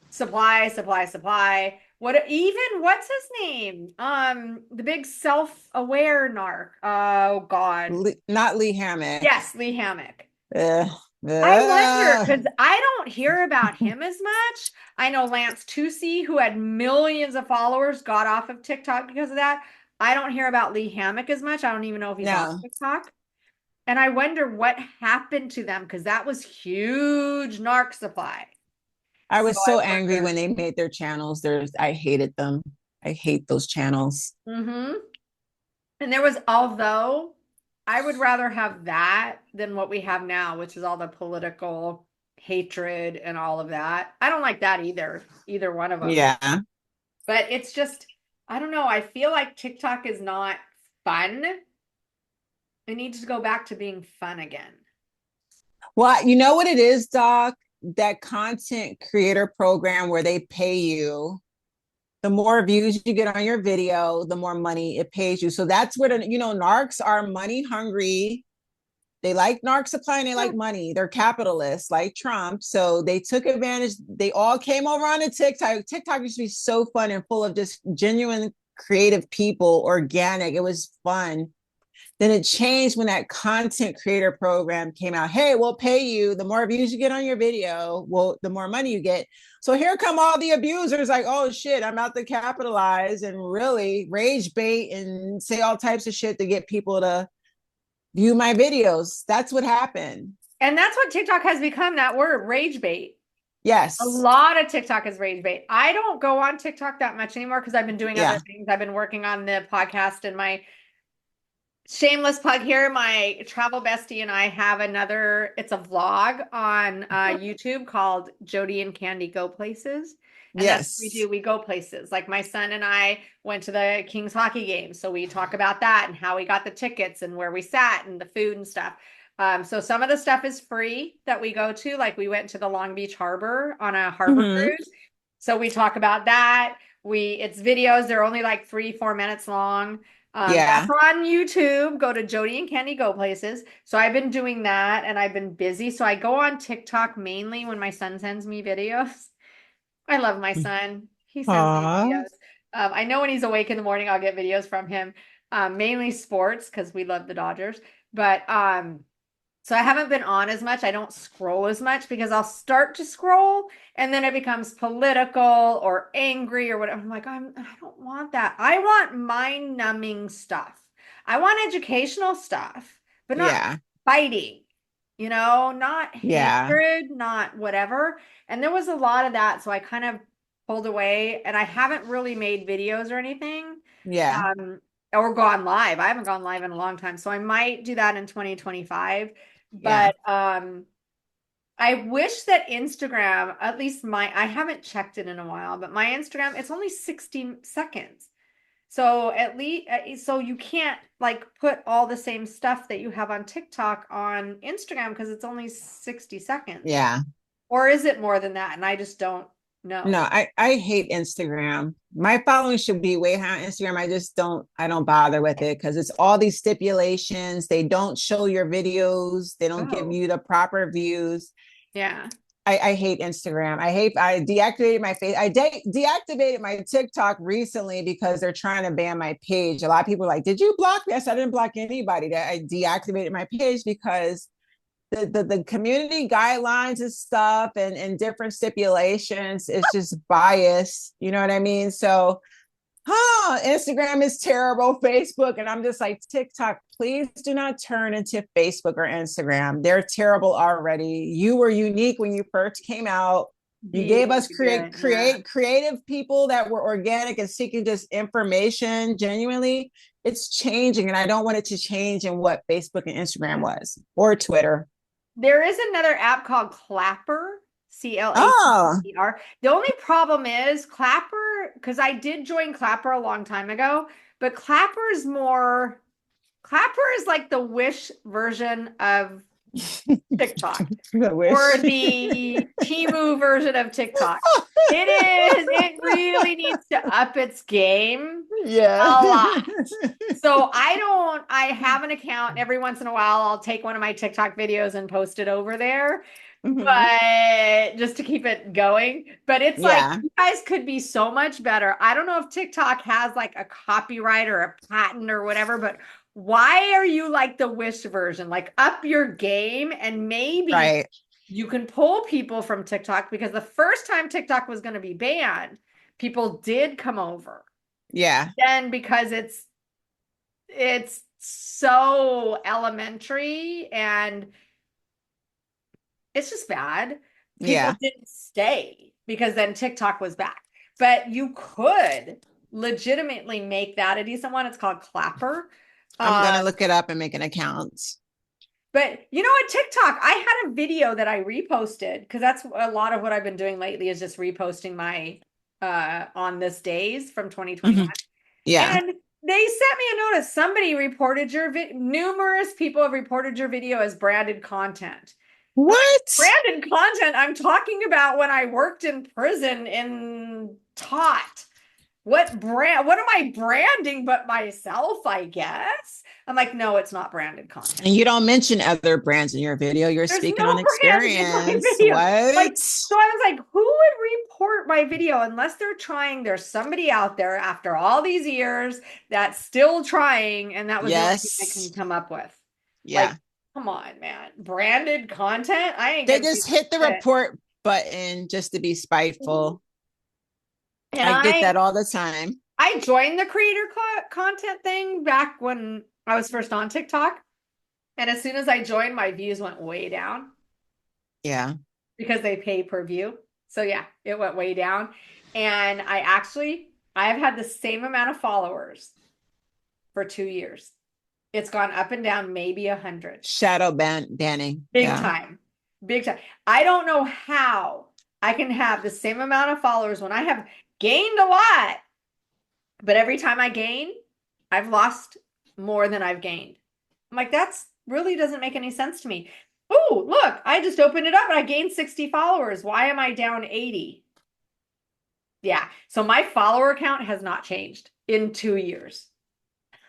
supply, supply, supply. What's his name? The big self-aware narc. Oh God. Not Lee Hammock. Yes, Lee Hammock. Ugh. I wonder Ugh. because I don't hear about him as much. I know Lance Tusi, who had millions of followers, got off of TikTok because of that. I don't hear about Lee Hammock as much. I don't even know if he's on No. TikTok. And I wonder what happened to them because that was huge narc supply. I So was I so angry wonder. when they made their channels. I hated them. I hate those channels. Mm-hmm. And there was, although I would rather have that than what we have now, which is all the political hatred and all of that. I don't like that either one of them. Yeah. But it's just, I don't know. I feel like TikTok is not fun. It needs to go back to being fun again. Well, you know what it is, Doc? That content creator program where they pay you. The more views you get on your video, the more money it pays you. So that's where narcs are money hungry. They like narc supply and they like money. They're capitalists like Trump. So they took advantage. They all came over on the TikTok. TikTok used to be so fun and full of just genuine creative people, organic. It was fun. Then it changed when that content creator program came out. Hey, we'll pay you. The more views you get on your video, well, the more money you get. So here come all the abusers like, oh shit, I'm out to capitalize and really rage bait and say all types of shit to get people to view my videos. That's what happened. And that's what TikTok has become, that word, rage bait. A Yes. lot of TikTok is rage bait. I don't go on TikTok that much anymore because I've been doing other Yeah. things. I've been working on the podcast and my shameless plug here. My travel bestie and I have it's a vlog on YouTube called Jody and Candy Go Places. And that's what we Yes. do. We go places. Like my son and I went to the Kings hockey game. So we talk about that and how we got the tickets and where we sat and the food and stuff. So some of the stuff is free that we go to. Like we went to the Long Beach Harbor on a harbor Mm-hmm. cruise. So we talk about that. It's videos. They're only like 3-4 minutes long. That's Yeah. on YouTube. Go to Jody and Candy Go Places. So I've been doing that and I've been busy. So I go on TikTok mainly when my son sends me videos. I love my son. He sends me Aw. videos. I know when he's awake in the morning, I'll get videos from him. Mainly sports because we love the Dodgers. But so I haven't been on as much. I don't scroll as much because I'll start to scroll and then it becomes political or angry or whatever. I'm like, I don't want that. I want mind-numbing stuff. I want educational stuff, but not Yeah. fighting, not Yeah. hatred, not whatever. And there was a lot of that, so I kind of pulled away and I haven't really made videos or anything. Yeah. Um, or gone live. I haven't gone live in a long time, so I might do that in 2025. Yeah. But I wish that Instagram, at least I haven't checked it in a while, but my Instagram, it's only 16 seconds. So at least, so you can't like put all the same stuff that you have on TikTok on Instagram because it's only 60 seconds. Yeah. Or is it more than that? And I just don't No, know. I hate Instagram. My following should be way high on Instagram. I don't bother with it because it's all these stipulations. They don't show your videos. They don't give Oh, you the proper views. yeah. I hate Instagram. I deactivated my face. Deactivated my TikTok recently because they're trying to ban my page. A lot of people are like, did you block me? I said, I didn't block anybody. That I deactivated my page because the community guidelines and stuff and different stipulations is just biased. You know what I mean? So Instagram is terrible, Facebook. And I'm just like, TikTok, please do not turn into Facebook or Instagram. They're terrible already. You were unique when you first came out. You gave us creative people that were organic and seeking just information genuinely. It's changing, and I don't want it to change in what Facebook and Instagram was, or Twitter. There is another app called Clapper, Oh, Clapper. The only problem is Clapper, because I did join Clapper a long time ago, but Clapper is like the Wish version of TikTok or the Temu version of TikTok. It really needs to up its game yeah. a lot. So I have an account. Every once in a while, I'll take one of my TikTok videos and post it over there, but just to keep it going. But it's like, you guys could be so much better. I don't know if TikTok has like a copyright or a patent or whatever, but why are you like the Wish version? Like, up your game, and maybe you can pull people from TikTok, because the first time TikTok was going to be banned, people did come over. Yeah. Then because it's so elementary and it's just bad. People didn't stay because then TikTok was back. But you could legitimately make that a decent one. It's called Clapper. I'm gonna look it up and make an account. But you know what, TikTok, I had a video that I reposted, because that's a lot of what I've been doing lately, is just reposting my on this days from 2021. Yeah. And they sent me a notice. Somebody reported numerous people have reported your video as branded content. What? Branded content? I'm talking about when I worked in prison and taught. What am I branding but myself, I guess? I'm like, no, it's not branded content. And you don't mention other brands in your video. There's speaking on experience. What? Like, so I was like, who would report my video unless they're trying? There's somebody out there after all these years that's still trying, and that was the only thing I can come up with. Yeah. Like, come on, man. Branded content? They just hit the report button just to be spiteful. And I get that all the time. I joined the creator content thing back when I was first on TikTok. And as soon as I joined, my views went way down. Yeah. Because they pay per view. So yeah, it went way down. And I've had the same amount of followers for 2 years. It's gone up and down, maybe 100. Shadow banning. Big time. Big time. I don't know how I can have the same amount of followers when I have gained a lot. But every time I gain, I've lost more than I've gained. I'm like, that's really doesn't make any sense to me. Oh, look, I just opened it up and I gained 60 followers. Why am I down 80? Yeah. So my follower count has not changed in 2 years.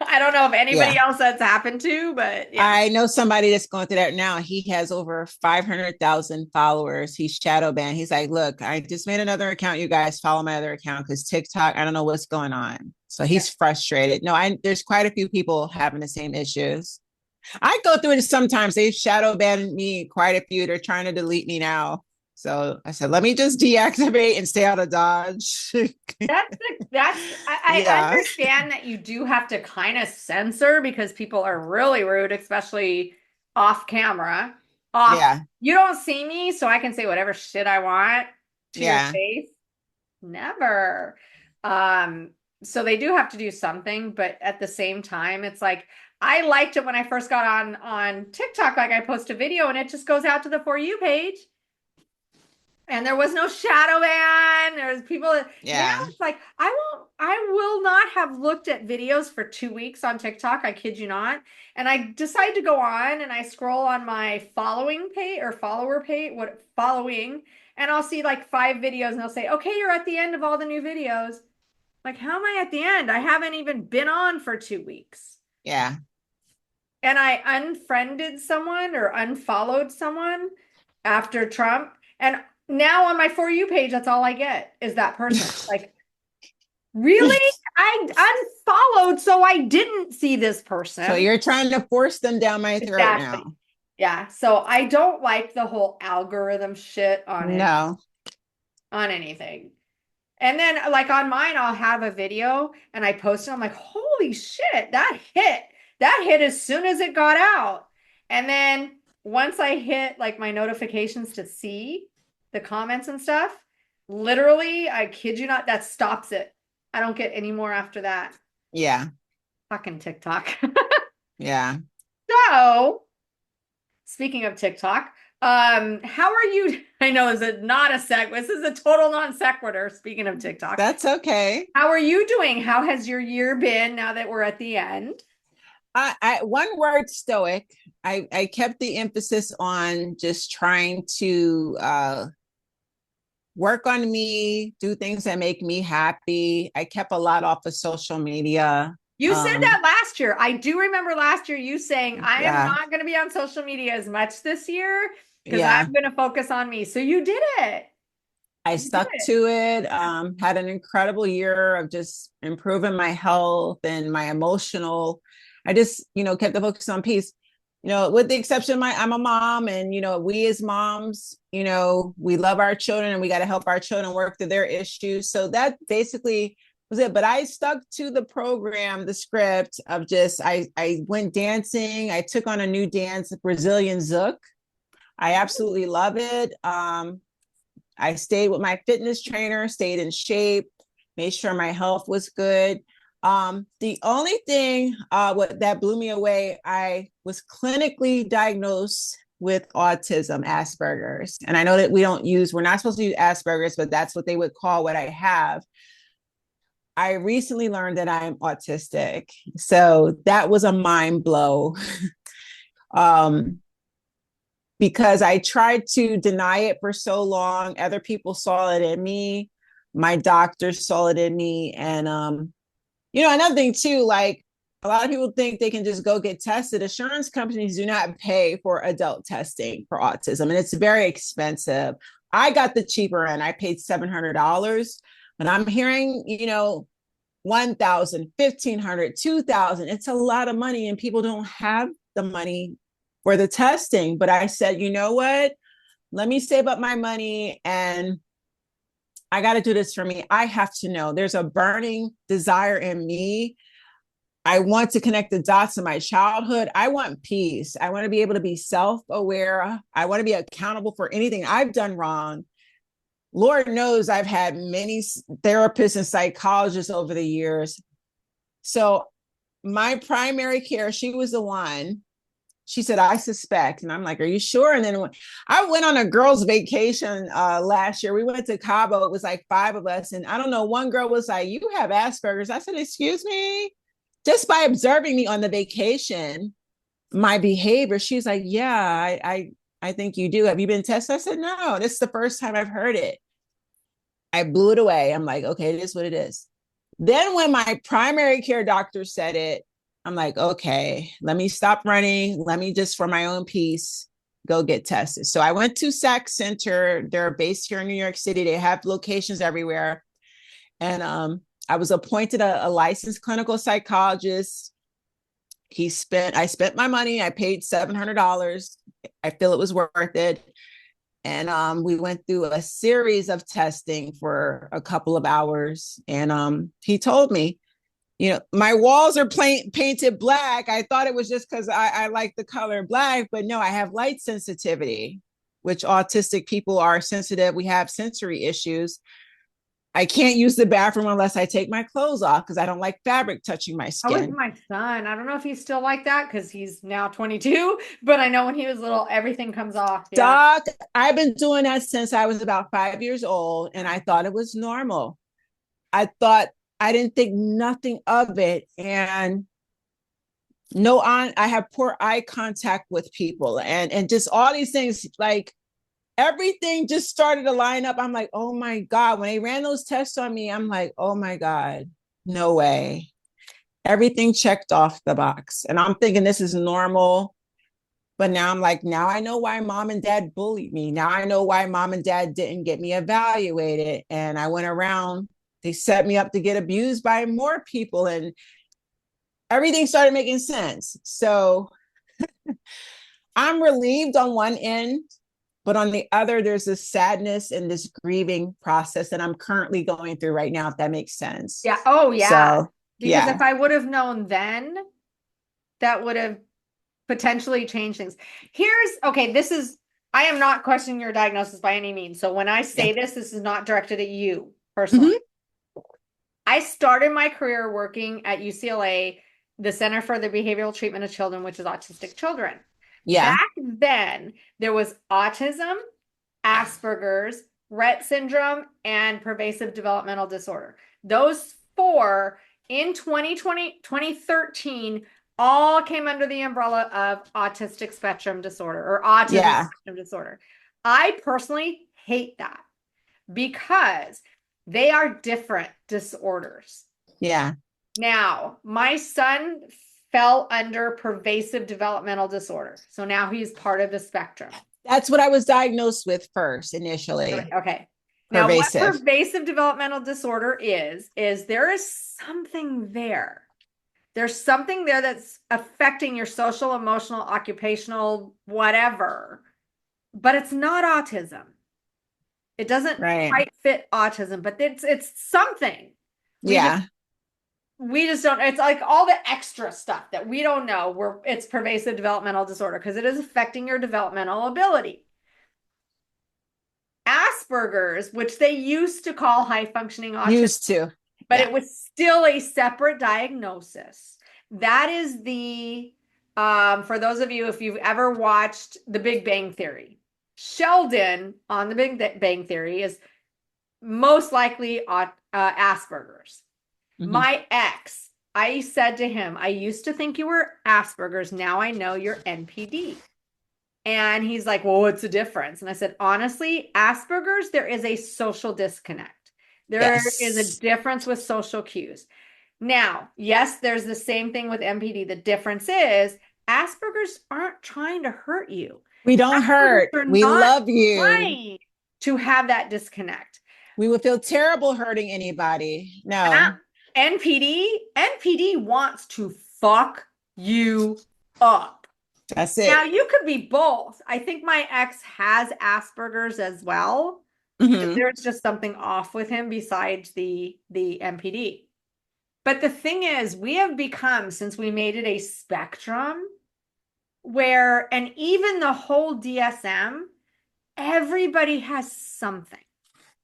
I don't know if anybody else that's happened to, but yeah. I know somebody that's going through that now. He has over 500,000 followers. He's shadow banned. He's like, look, I just made another account. You guys follow my other account because TikTok, I don't know what's going on. So he's frustrated. No, there's quite a few people having the same issues. I go through it sometimes. They've shadow banned me, quite a few. They're trying to delete me now. So I said, let me just deactivate and stay out of Dodge. I understand that you do have to kind of censor because people are really rude, especially off camera. You don't see me, so I can say whatever shit I want to your face. Never. So they do have to do something, but at the same time, it's like, I liked it when I first got on TikTok. Like, I post a video and it just goes out to the For You page. And there was no shadow ban. There's people that, now it's like, I will not have looked at videos for 2 weeks on TikTok. I kid you not. And I decide to go on and I scroll on my following page or follower page, following, and I'll see like 5 videos and they'll say, okay, you're at the end of all the new videos. Like, how am I at the end? I haven't even been on for 2 weeks. Yeah. And I unfriended someone or unfollowed someone after Trump. And now on my For You page, that's all I get is that person. Like, really? I unfollowed, so I didn't see this So person. you're trying to force them down my throat Exactly. now. Yeah. So I don't like the whole algorithm shit No. on anything. And then like on mine, I'll have a video and I post it. I'm like, holy shit, that hit. That hit as soon as it got out. And then once I hit like my notifications to see the comments and stuff, literally, I kid you not, that stops it. I don't get any more after that. Yeah. Fucking TikTok. Yeah. So, speaking of TikTok, how are you? I know is it not a sec. This is a total non sequitur. Speaking of TikTok, That's okay. how are you doing? How has your year been now that we're at the end? I one word, stoic. I kept the emphasis on just trying to work on me, do things that make me happy. I kept a lot off of social media. You said that last year. I do remember last year you saying, I am Yeah, not going to be on social media as much this year because yeah. I'm going to focus on me. So you did it. I You did stuck it. to it. Had an incredible year of just improving my health and my emotional. I just, kept the focus on peace. With the exception of I'm a mom, and we as moms, we love our children and we got to help our children work through their issues. So that basically was it. But I stuck to the program, the script of just I went dancing. I took on a new dance, Brazilian Zouk. I absolutely love it. I stayed with my fitness trainer, stayed in shape, made sure my health was good. The only thing that blew me away, I was clinically diagnosed with autism, Asperger's. And I know that we're not supposed to use Asperger's, but that's what they would call what I have. I recently learned that I am autistic. So that was a mind blow. um, because I tried to deny it for so long. Other people saw it in me. My doctors saw it in me. And, another thing too, like a lot of people think they can just go get tested. Insurance companies do not pay for adult testing for autism, and it's very expensive. I got the cheaper end. I paid $700, but I'm hearing, 1,000, 1,500, 2,000. It's a lot of money, and people don't have the money for the testing. But I said, you know what? Let me save up my money, and I got to do this for me. I have to know. There's a burning desire in me. I want to connect the dots in my childhood. I want peace. I want to be able to be self-aware. I want to be accountable for anything I've done wrong. Lord knows I've had many therapists and psychologists over the years. So my primary care, she was the one. She said, I suspect. And I'm like, are you sure? And then I went on a girls' vacation last year. We went to Cabo. It was like 5 of us. And I don't know, one girl was like, you have Asperger's. I said, excuse me? Just by observing me on the vacation, my behavior, she's like, yeah, I think you do. Have you been tested? I said, no, this is the first time I've heard it. I blew it away. I'm like, okay, it is what it is. Then when my primary care doctor said it, I'm like, okay, let me stop running. Let me just, for my own peace, go get tested. So I went to SAC Center. They're based here in New York City. They have locations everywhere. And I was appointed a licensed clinical psychologist. I spent my money. I paid $700. I feel it was worth it. And we went through a series of testing for a couple of hours. And he told me, my walls are painted black. I thought it was just because I like the color black, but no, I have light sensitivity, which autistic people are sensitive. We have sensory issues. I can't use the bathroom unless I take my clothes off because I don't like fabric touching my That was skin. my son. I don't know if he's still like that because he's now 22, but I know when he was little, everything comes off. Yeah. Doc, I've been doing that since I was about 5 years old, and I thought it was normal. I didn't think nothing of it. And I have poor eye contact with people and just all these things, like everything just started to line up. I'm like, oh my God. When they ran those tests on me, I'm like, oh my God, no way. Everything checked off the box. And I'm thinking this is normal. But now I'm like, now I know why mom and dad bullied me. Now I know why mom and dad didn't get me evaluated. And I went around, they set me up to get abused by more people, and everything started making sense. So I'm relieved on one end, but on the other, there's this sadness and this grieving process that I'm currently going through right now, if that makes sense. Yeah. Oh, yeah. So, Because yeah. if I would have known then, that would have potentially changed things. Okay, I am not questioning your diagnosis by any means. So when I Yeah. say this is not directed at you personally. Mm-hmm. I started my career working at UCLA, the Center for the Behavioral Treatment of Children, which is autistic children. Yeah. Back then, there was autism, Asperger's, Rett syndrome, and pervasive developmental disorder. Those four in 2013 all came under the umbrella of autistic spectrum disorder or autism Yeah. spectrum disorder. I personally hate that because they are different disorders. Yeah. Now, my son fell under pervasive developmental disorder. So now he's part of the spectrum. That's what I was diagnosed with first initially. Okay. Now, what Pervasive. pervasive developmental disorder is there is something there. There's something there that's affecting your social, emotional, occupational, whatever, but it's not autism. It doesn't Right. quite fit autism, but it's something. We just Yeah. we just don't, it's like all the extra stuff that we don't know where it's pervasive developmental disorder because it is affecting your developmental ability. Asperger's, which they used to call high functioning autism, Used to. but Yeah. it was still a separate diagnosis. That is for those of you, if you've ever watched The Big Bang Theory, Sheldon on The Big Bang Theory is most likely Asperger's. Mm-hmm. My ex, I said to him, I used to think you were Asperger's. Now I know you're NPD. And he's like, well, what's the difference? And I said, honestly, Asperger's, there is a social disconnect. There is a Yes. difference with social cues. Now, yes, there's the same thing with NPD. The difference is Asperger's aren't trying to hurt you. We don't Asperger's hurt. are We not love you. trying to have that disconnect. We would feel terrible hurting anybody. No. NPD wants to fuck you up. That's Now, it. you could be both. I think my ex has Asperger's as well. Mm-hmm. There's just something off with him besides the NPD. But the thing is, we have become, since we made it a spectrum, and even the whole DSM, everybody has something.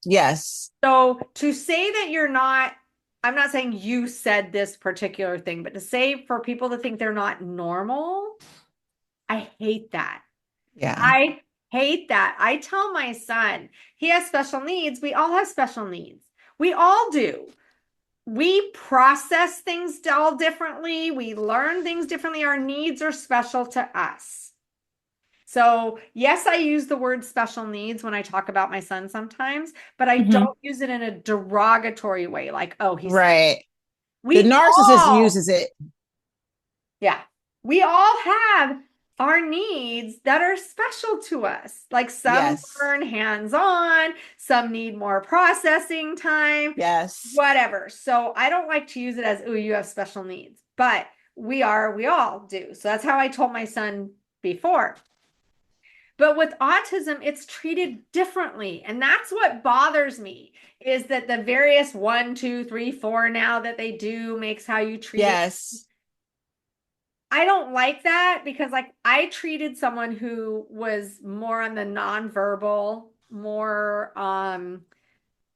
Yes. So to say that you're not, I'm not saying you said this particular thing, but to say for people to think they're not normal, I hate that. Yeah. I hate that. I tell my son, he has special needs. We all have special needs. We all do. We process things all differently. We learn things differently. Our needs are special to us. So, yes, I use the word special needs when I talk about my son sometimes, but I Mm-hmm. don't use it in a derogatory way, like, oh, he's Right. The we narcissist all, uses it. yeah, we all have our needs that are special to us. Like some Yes. learn hands-on, some need more processing time, Yes. whatever. So I don't like to use it as, oh, you have special needs, but we all do. So that's how I told my son before. But with autism, it's treated differently. And that's what bothers me is that the various 1, 2, 3, 4 now that they do makes how you treat it. Yes. I don't like that because like I treated someone who was more on the nonverbal, more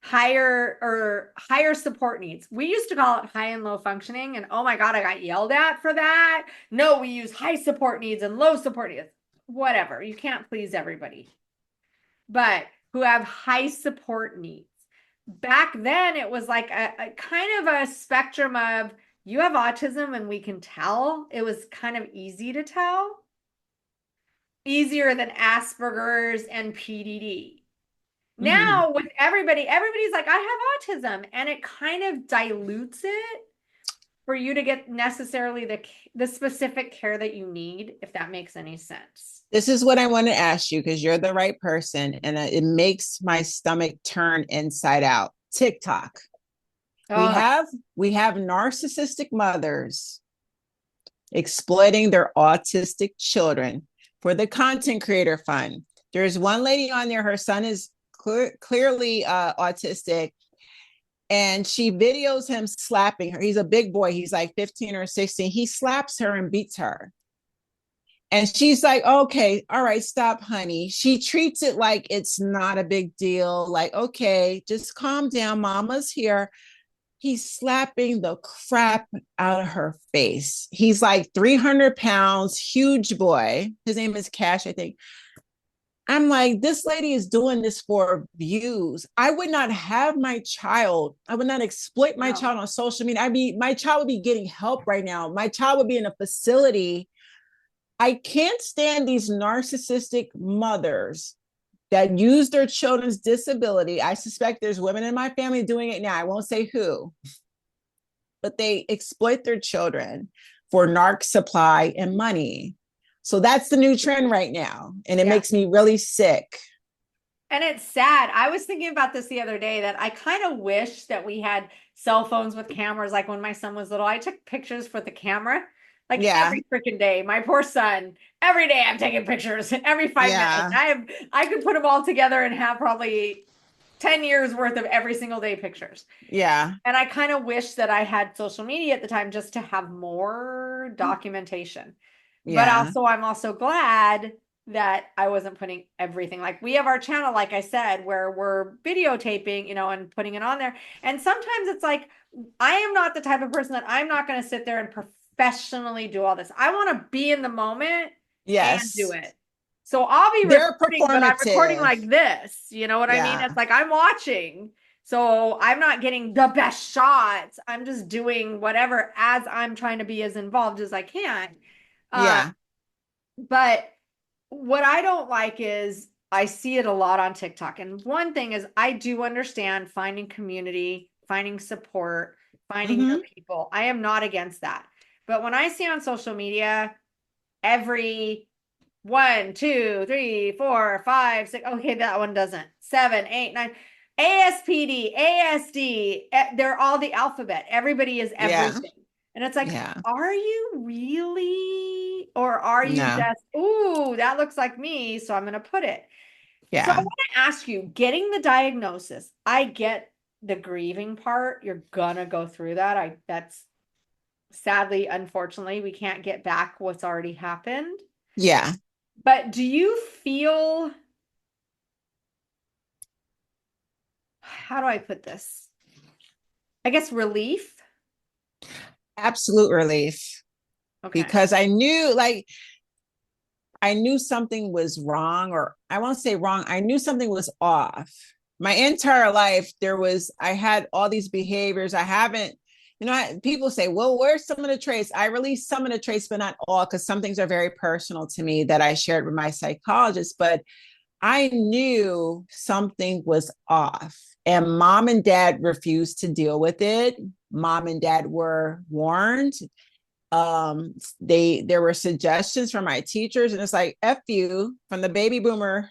higher support needs. We used to call it high and low functioning, and oh my God, I got yelled at for that. No, we use high support needs and low support needs. Whatever. You can't please everybody. But who have high support needs. Back then, it was like a kind of a spectrum of you have autism and we can tell. It was kind of easy to tell. Easier than Asperger's and PDD. Mm-hmm. Now with everybody's like, I have autism, and it kind of dilutes it. for you to get necessarily the specific care that you need, if that makes any sense. This is what I want to ask you because you're the right person, and it makes my stomach turn inside out. TikTok. We Oh, have we have narcissistic mothers exploiting their autistic children for the content creator fund. There's one lady on there, her son is clearly autistic, and she videos him slapping her. He's a big boy, he's like 15 or 16. He slaps her and beats her. And she's like, okay, all right, stop, honey. She treats it like it's not a big deal. Like, okay, just calm down. Mama's here. He's slapping the crap out of her face. He's like 300 pounds, huge boy. His name is Cash, I think. I'm like, this lady is doing this for views. I would not have my child. I would not exploit my no. child on social media. I mean, my child would be getting help right now. My child would be in a facility. I can't stand these narcissistic mothers that use their children's disability. I suspect there's women in my family doing it now. I won't say who, but they exploit their children for narc supply and money. So that's the new trend right now. And it makes me really sick. And it's sad. I was thinking about this the other day that I kind of wish that we had cell phones with cameras. Like when my son was little, I took pictures for the camera like Yeah. every freaking day. My poor son, every day I'm taking pictures every 5 minutes. Yeah. I could put them all together and have probably 10 years worth of every single day pictures. Yeah. And I kind of wish that I had social media at the time just to have more documentation. But Yeah. also, I'm also glad that I wasn't putting everything. Like we have our channel, like I said, where we're videotaping, and putting it on there. And sometimes it's like, I am not the type of person that I'm not going to sit there and professionally do all this. I want to be in the moment and do Yes. it. So I'll be They're recording, but I'm recording performative. like this. You know what I mean? Yeah. It's like I'm watching. So I'm not getting the best shots. I'm just doing whatever as I'm trying to be as involved as I can. Uh, Yeah. but what I don't like is I see it a lot on TikTok. And one thing is I do understand finding community, finding support, finding your Mm-hmm. people. I am not against that. But when I see on social media every 1, 2, 3, 4, 5, 6, okay, that one doesn't. 7, 8, 9. ASPD, ASD, they're all the alphabet. Everybody is Yeah. everything. And it's like, Yeah. are you really? Or are you No. just, ooh, that looks like me, so I'm going to put it. So I Yeah. want to ask you, getting the diagnosis, I get the grieving part. You're going to go through that. That's sadly, unfortunately, we can't get back what's already happened. Yeah. But do you feel, how do I put this? I guess relief. Absolute relief Okay. because I knew something was wrong, or I won't say wrong. I knew something was off. My entire life, I had all these behaviors. I haven't, people say, well, where's some of the traits? I released some of the traits, but not all, because some things are very personal to me that I shared with my psychologist. But I knew something was off, and mom and dad refused to deal with it. Mom and dad were warned. There were suggestions from my teachers, and it's like, F you, from the baby boomer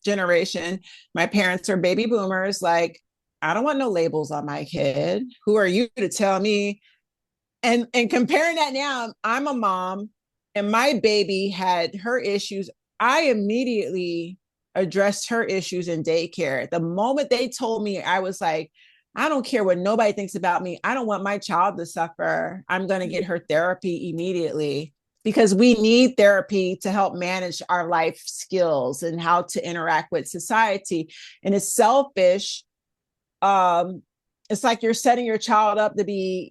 generation. My parents are baby boomers. Like, I don't want no labels on my kid. Who are you to tell me? And comparing that now, I'm a mom and my baby had her issues. I immediately addressed her issues in daycare. The moment they told me, I was like, I don't care what nobody thinks about me. I don't want my child to suffer. I'm going to get her therapy immediately, because we need therapy to help manage our life skills and how to interact with society. And it's selfish. It's like you're setting your child up to be,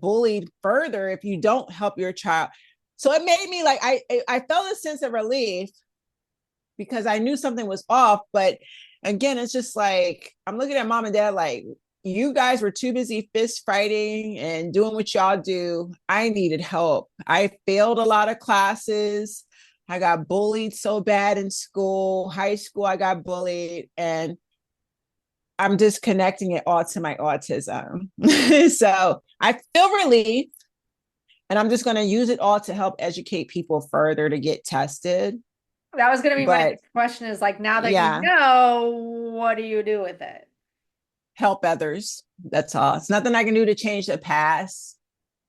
bullied further if you don't help your child. So it made me like, I felt a sense of relief because I knew something was off. But again, it's just like, I'm looking at mom and dad like, you guys were too busy fist fighting and doing what y'all do. I needed help. I failed a lot of classes. I got bullied so bad in school. High school, I got bullied. And I'm just connecting it all to my autism. So I feel relief, and I'm just going to use it all to help educate people further to get tested. That was going to be my But next question is like, now that you yeah, know, what do you do with it? help others. That's all. It's nothing I can do to change the past.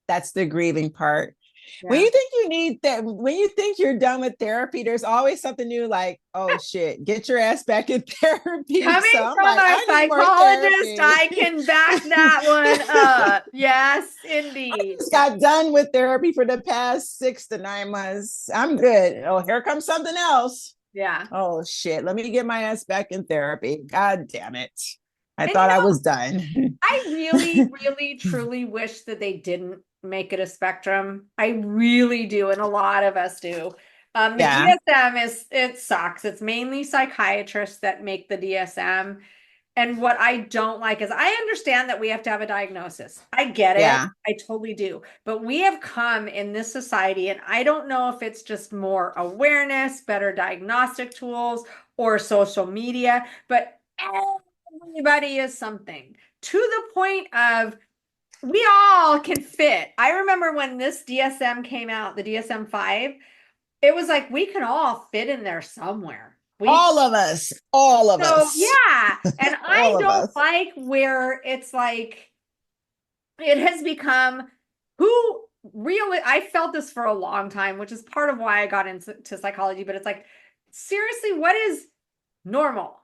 That's the grieving part. When Yeah. you think you need that, when you think you're done with therapy, there's always something new like, oh shit, get your ass back in therapy. So Coming I'm from like, a I need more psychologist, therapy. I can back that one up. Yes, I indeed. just Yeah. got done with therapy for the past 6 to 9 months. I'm good. Oh, here comes something else. Yeah. Oh shit, let me get my ass back in therapy. God damn it. I And you thought I know, was done. I really, really, truly wish that they didn't make it a spectrum. I really do, and a lot of us do. The Yeah, DSM it sucks. It's mainly psychiatrists that make the DSM. And what I don't like is I understand that we have to have a diagnosis. I get it. yeah, I totally do. But we have come in this society, and I don't know if it's just more awareness, better diagnostic tools, or social media, but everybody is something to the point of we all can fit. I remember when this DSM came out, the DSM-5, it was like we can all fit in there somewhere. We all of us, all of so us, yeah, and I all of don't us. like where it's like it has become who really I felt this for a long time, which is part of why I got into psychology, but it's like seriously, what is normal?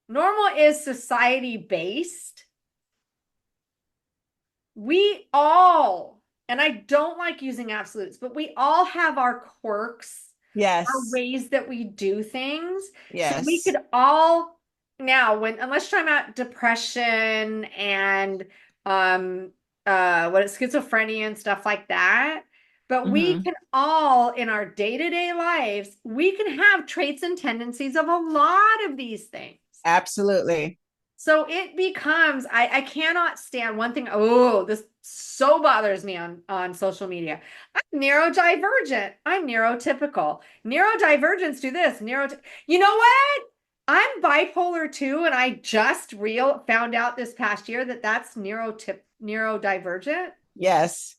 Normal is society based. We all, and I don't like using absolutes, but we all have our quirks, our Yes, ways that we do things. So we yes. could all now when unless you're talking about depression and what is schizophrenia and stuff like that. But we Mm-hmm. can all in our day-to-day lives, we can have traits and tendencies of a lot of these things. Absolutely. So it becomes, I cannot stand one thing. Oh, this so bothers me on social media. I'm neurodivergent. I'm neurotypical. Neurodivergents do this. You know what? I'm bipolar too, and I just real found out this past year that that's neurodivergent. Yes.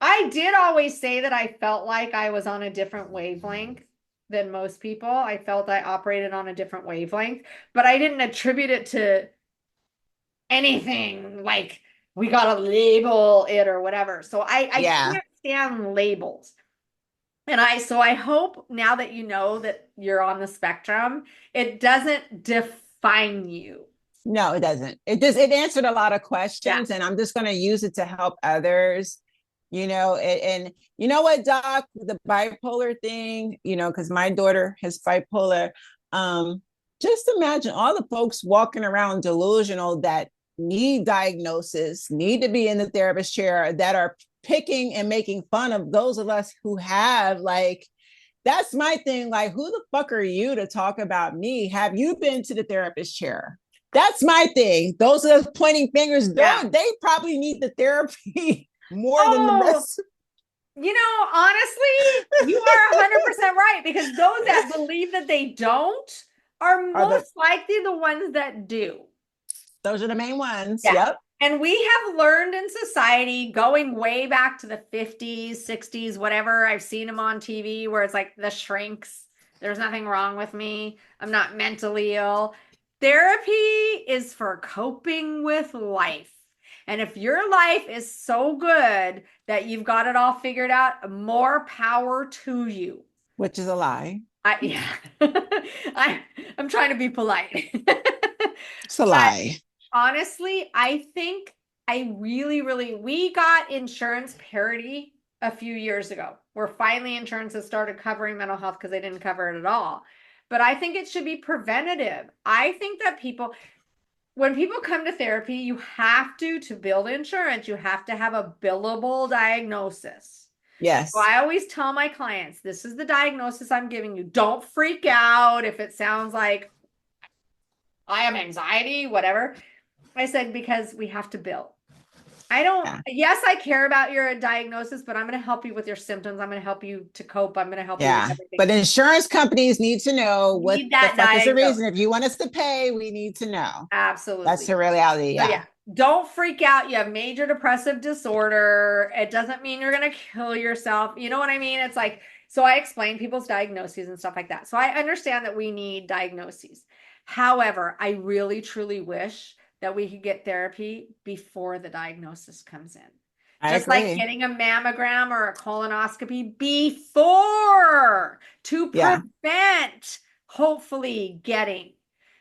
I did always say that I felt like I was on a different wavelength than most people. I felt I operated on a different wavelength, but I didn't attribute it to anything like we gotta label it or whatever. So I Yeah. can't stand labels. And I hope now that you know that you're on the spectrum, it doesn't define you. No, it doesn't. It answered a lot of Yeah. questions, and I'm just going to use it to help others. And you know what, Doc, the bipolar thing, because my daughter has bipolar. Um, just imagine all the folks walking around delusional that need diagnosis, need to be in the therapist chair, that are picking and making fun of those of us who have like that's my thing. Like, who the fuck are you to talk about me? Have you been to the therapist chair? That's my thing. Those are the pointing fingers. Yeah. They probably need the therapy more than the Oh, rest. honestly, you are 100% right because those that believe that they don't are Are the most likely the ones that do. those are the main ones? Yeah. Yep. And we have learned in society going way back to the 50s, 60s, whatever. I've seen them on TV where it's like the shrinks. There's nothing wrong with me. I'm not mentally ill. Therapy is for coping with life. And if your life is so good that you've got it all figured out, more power to you. Which is a lie. Yeah. I'm trying to be polite. It's a But lie. honestly, I think I really, really, we got insurance parity a few years ago, where finally insurance has started covering mental health because they didn't cover it at all. But I think it should be preventative. I think that when people come to therapy, you have to build insurance, you have to have a billable diagnosis. So Yes. I always tell my clients, this is the diagnosis I'm giving you. Don't freak out if it sounds like I have anxiety, whatever. I said, because we have to bill. I don't, Yeah. yes, I care about your diagnosis, but I'm going to help you with your symptoms. I'm going to help you to cope. I'm going to help you with Yeah. everything. But insurance companies need to know what Need the that fuck is the diagnosis. reason. If you want us to pay, we need to know. That's Absolutely. the reality. So Yeah. yeah, don't freak out. You have major depressive disorder. It doesn't mean you're going to kill yourself. You know what I mean? It's like, so I explain people's diagnoses and stuff like that. So I understand that we need diagnoses. However, I really truly wish that we could get therapy before the diagnosis comes in. I Just like agree. getting a mammogram or a colonoscopy before to Yeah. prevent hopefully getting.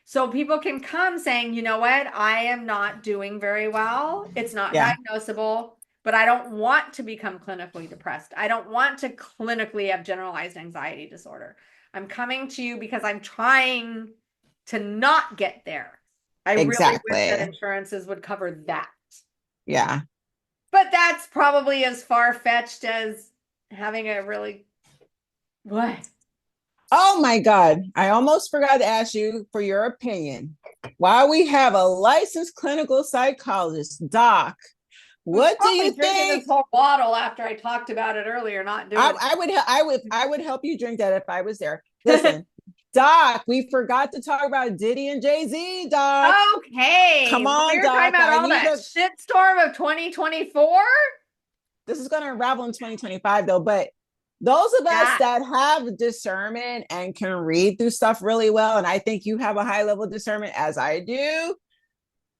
So people can come saying, you know what, I am not doing very well. It's not Yeah. diagnosable, but I don't want to become clinically depressed. I don't want to clinically have generalized anxiety disorder. I'm coming to you because I'm trying to not get there. I really wish that Exactly. insurances would cover that. Yeah. But that's probably as far-fetched as having a really what? Oh my God. I almost forgot to ask you for your opinion. While we have a licensed clinical psychologist, Doc, Who's what do probably you drinking this think? whole bottle after I talked about it earlier, not doing it. I would help you drink that if I was there. Listen, Doc, we forgot to talk about Diddy and Jay-Z, Doc. Okay. Come Well, we on, were talking Doc. about I all need that to. shitstorm of 2024. This is going to unravel in 2025, though. But those of us Yeah. that have discernment and can read through stuff really well, and I think you have a high level of discernment as I do,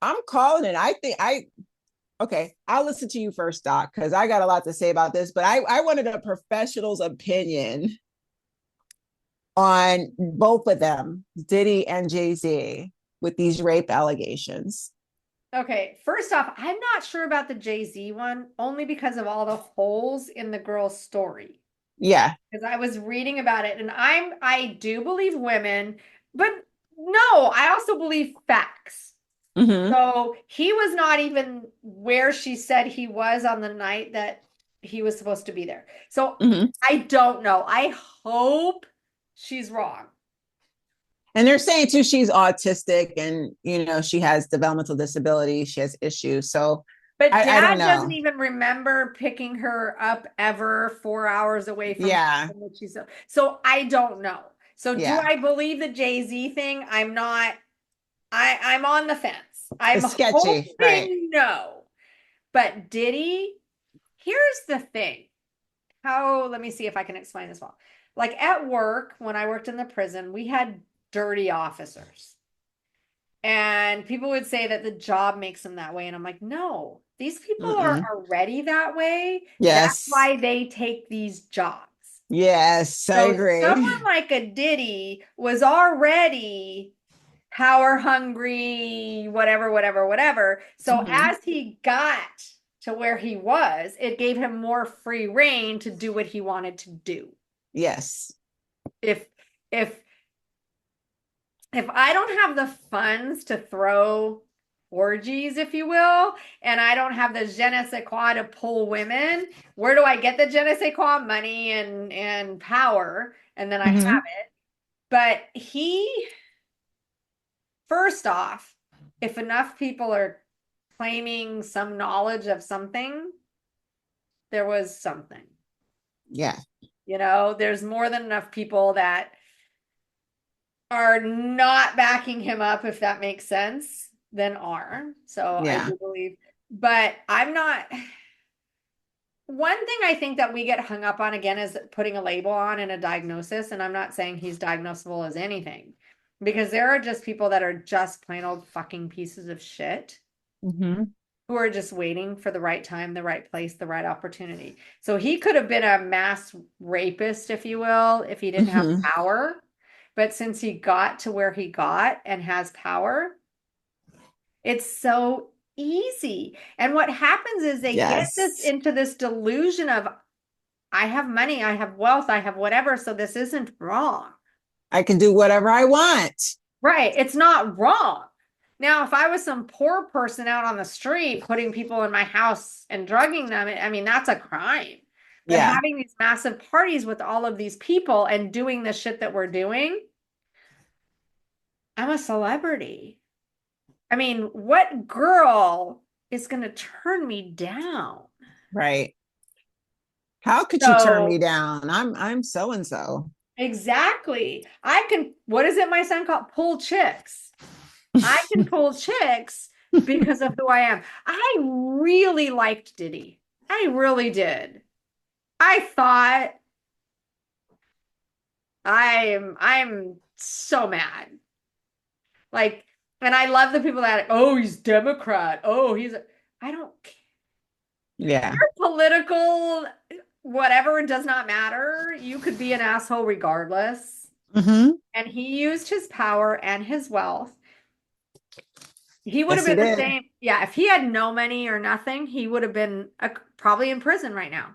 I'm calling it. Okay, I'll listen to you first, Doc, because I got a lot to say about this. But I wanted a professional's opinion on both of them, Diddy and Jay Z, with these rape allegations. Okay. First off, I'm not sure about the Jay-Z one, only because of all the holes in the girl's story. Yeah. Because I was reading about it, and I do believe women, but no, I also believe facts. Mm-hmm. So he was not even where she said he was on the night that he was supposed to be there. So Mm-hmm. I don't know. I hope she's wrong. And they're saying too, she's autistic and she has developmental disability, she has issues. So But I don't dad doesn't know. even remember picking her up ever 4 hours away from Yeah. home. So I don't know. So do Yeah. I believe the Jay-Z thing? I'm not. I'm on the fence. I'm It's sketchy. Right. hoping no. But Diddy, here's the thing. Let me see if I can explain this well. Like at work, when I worked in the prison, we had dirty officers. And people would say that the job makes them that way. And I'm like, no, these people are Mm-mm. already that way. That's Yes. why they take these jobs. Yes, I So someone agree. like a Diddy was already power hungry, whatever, whatever, whatever. So Mm-hmm. as he got to where he was, it gave him more free reign to do what he wanted to do. Yes. If if if I don't have the funds to throw orgies, if you will, and I don't have the je ne sais quoi to pull women, where do I get the je ne sais quoi? Money and power, and then I have Mm-hmm. it. But first off, if enough people are claiming some knowledge of something, there was something. Yeah. There's more than enough people that are not backing him up, if that makes sense, than are. So I Yeah. do believe, but I'm not. One thing I think that we get hung up on again is putting a label on and a diagnosis. And I'm not saying he's diagnosable as anything because there are just people that are just plain old fucking pieces of shit Mm-hmm. who are just waiting for the right time, the right place, the right opportunity. So he could have been a mass rapist, if you will, if he didn't have Mm-hmm. power. But since he got to where he got and has power, it's so easy. And what happens is they get this Yes. into this delusion of, I have money, I have wealth, I have whatever, so this isn't wrong. I can do whatever I want. Right. It's not wrong. Now, if I was some poor person out on the street putting people in my house and drugging them, I mean, that's a crime. But Yeah. having these massive parties with all of these people and doing the shit that we're doing, I'm a celebrity. I mean, what girl is going to turn me down. Right. How could you turn me So down? I'm so and so. exactly. I can, what is it my son called? Pull chicks. I can pull chicks because of who I am. I really liked Diddy. I really did. I thought I'm so mad. Like, and I love the people that, oh, he's Democrat. Oh, I don't care. Yeah. Your political whatever does not matter. You could be an asshole regardless. Mm-hmm. And he used his power and his wealth. He would have Yes, he been the did. same. Yeah, if he had no money or nothing, he would have been probably in prison right now.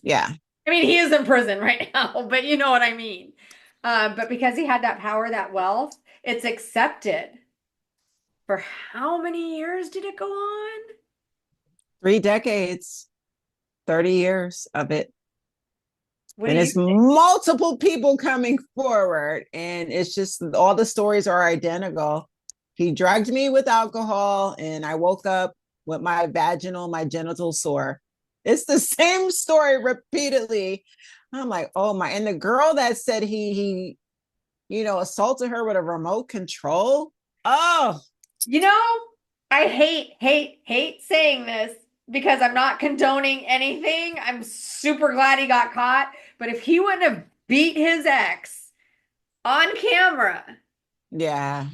Yeah. I mean, he is in prison right now, but you know what I mean. But because he had that power, that wealth, it's accepted. For how many years did it go on? 3 decades, 30 years of it. What do And you it's think? multiple people coming forward. And it's just all the stories are identical. He drugged me with alcohol, and I woke up with my genital sore. It's the same story repeatedly. I'm like, oh my. And the girl that said he assaulted her with a remote control. Oh, You know, I hate saying this because I'm not condoning anything. I'm super glad he got caught. But if he wouldn't have beat his ex on camera, yeah,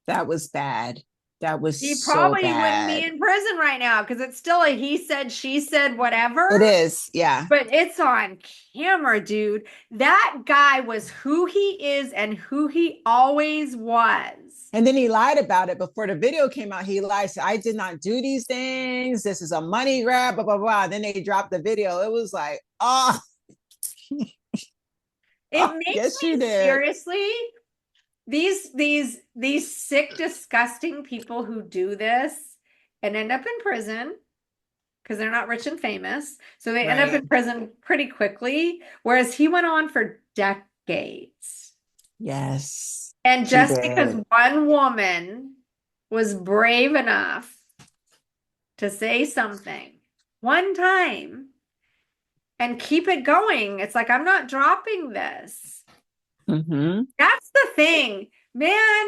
that was bad. That was he so probably wouldn't be bad. in prison right now because it's still a he said, she said, whatever. It is. Yeah. But it's on camera, dude. That guy was who he is and who he always was. And then he lied about it before the video came out. He lied, said, I did not do these things. This is a money grab, blah, blah, blah. Then they dropped the video. It was like, oh, It oh makes yes, you me did. seriously, these sick, disgusting people who do this and end up in prison because they're not rich and famous. So they end up Right. in prison pretty quickly, whereas he went on for decades. Yes, And he just because did. one woman was brave enough to say something one time and keep it going, it's like, I'm not dropping this. Mm-hmm. That's the thing, man.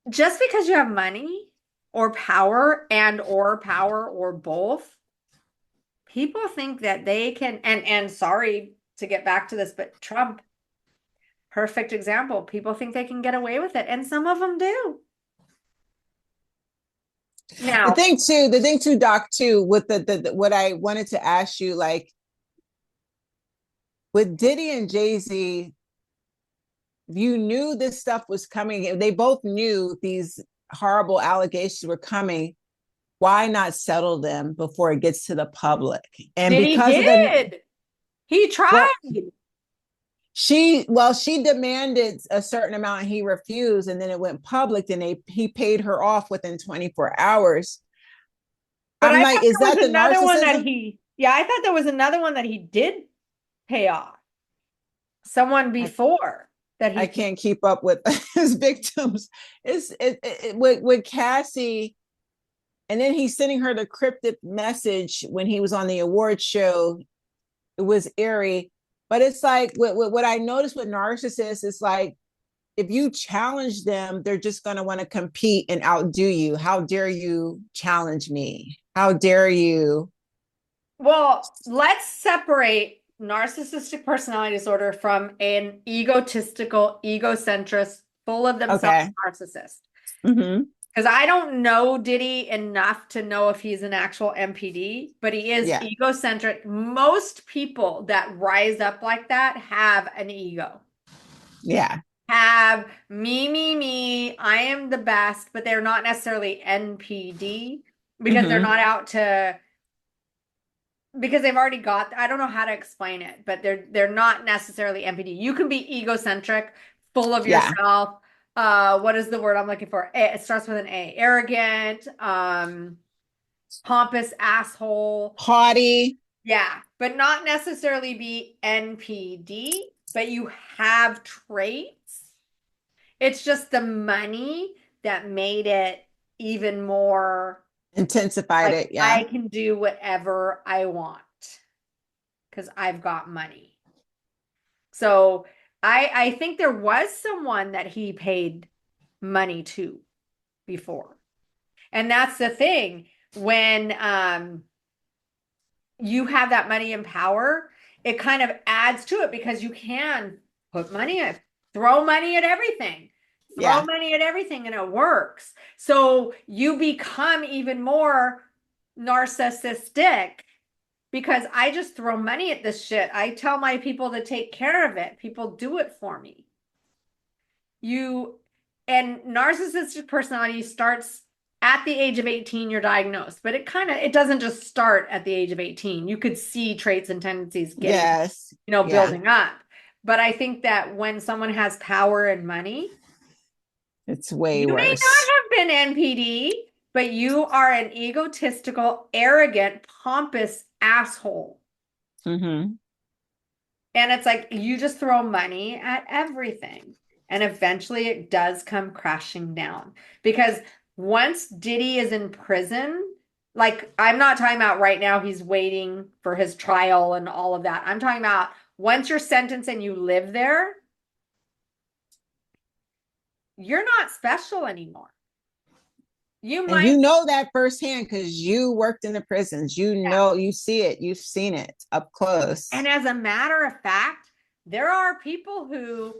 Just because you have money or power or both, people think that they can, and sorry to get back to this, but Trump, perfect example. People think they can get away with it, and some of them do. The Now, thing too, the thing too, Doc, too, with the what I wanted to ask you, like with Diddy and Jay-Z, you knew this stuff was coming. They both knew these horrible allegations were coming. Why not settle them before it gets to the public? And Diddy because of the did. He tried. well, she demanded a certain amount and he refused, and then it went public and he paid her off within 24 hours. But I'm I like, thought is there was that the another one that narcissism? he, yeah, I thought there was another one that he did pay off. Someone I, before that I he paid. can't keep up with his victims. With Cassie, and then he's sending her the cryptic message when he was on the award show. It was eerie, but it's like what I noticed with narcissists is like if you challenge them, they're just going to want to compete and outdo you. How dare you challenge me? How dare you? Well, let's separate narcissistic personality disorder from an egotistical, egocentric, full of themselves Okay. narcissist. Mm-hmm. Because I don't know Diddy enough to know if he's an actual MPD, but he is Yeah. egocentric. Most people that rise up like that have an ego. Yeah. Have me, I am the best, but they're not necessarily NPD because they're Mm-hmm. not out to because they've already got I don't know how to explain it, but they're not necessarily NPD. You can be egocentric, full of Yeah. yourself. What is the word I'm looking for? It starts with an A. Arrogant, pompous asshole. Haughty. Yeah, but not necessarily be NPD, but you have traits. It's just the money that made it even more Intensified like it. Yeah. I can do whatever I want because I've got money. So I think there was someone that he paid money to before. And that's the thing. When you have that money and power, it kind of adds to it because you can put money in, throw money at everything, throw Yeah. money at everything, and it works. So you become even more narcissistic because I just throw money at this shit. I tell my people to take care of it. People do it for me. You and narcissistic personality starts at the age of 18, you're diagnosed, but it doesn't just start at the age of 18. You could see traits and tendencies getting, Yes. Yeah. building up. But I think that when someone has power and money, It's way you may worse. not have been NPD, but you are an egotistical, arrogant, pompous asshole. Mm-hmm. And it's like you just throw money at everything. And eventually it does come crashing down. Because once Diddy is in prison, like I'm not talking about right now, he's waiting for his trial and all of that. I'm talking about once you're sentenced and you live there, you're not special anymore. You And might, you know that firsthand because you worked in the prisons. You yeah. know, you see it, you've seen it up close. And as a matter of fact, there are people who,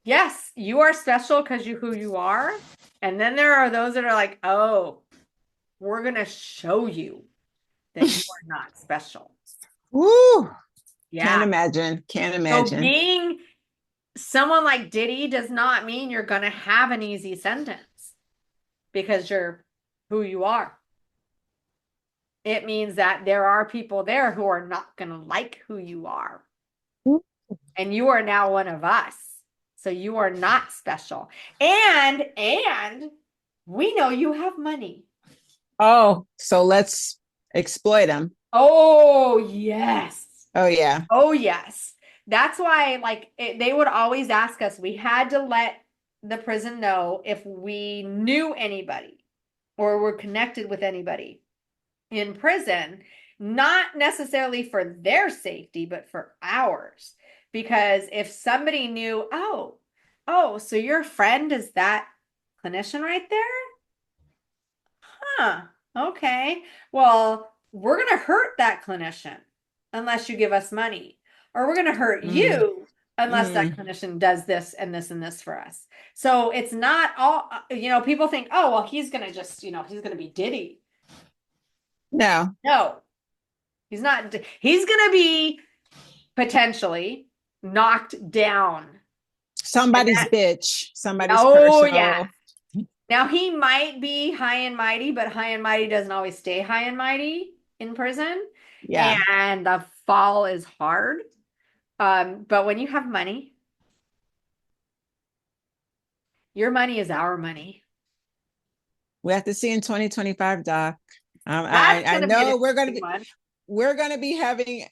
yes, you are special because you who you are. And then there are those that are like, oh, we're going to show you that you are not special. Woo! Can't Yeah. imagine. Can't So imagine. being someone like Diddy does not mean you're going to have an easy sentence because you're who you are. It means that there are people there who are not going to like who you are. And you are now one of us. So you are not special. And we know you have money. Oh, so let's exploit them. Oh, yes. Oh, yeah. Oh, yes. That's why, like, they would always ask us, we had to let the prison know if we knew anybody or were connected with anybody in prison, not necessarily for their safety, but for ours. Because if somebody knew, oh, so your friend is that clinician right there? Huh. Okay. Well, we're going to hurt that clinician unless you give us money, or we're going to hurt Mm, you unless that mm. clinician does this and this and this for us. So it's not all, people think, oh, well, he's going to just, he's going to be Diddy. No, No, he's not. He's going to be potentially knocked down. And somebody's that, bitch, somebody's oh, yeah. personal. Now he might be high and mighty, but high and mighty doesn't always stay high and mighty in prison. Yeah, And the fall is hard. But when you have money, your money is our money. we have to see in 2025, Doc. That's I going to be an know interesting one. we're gonna be having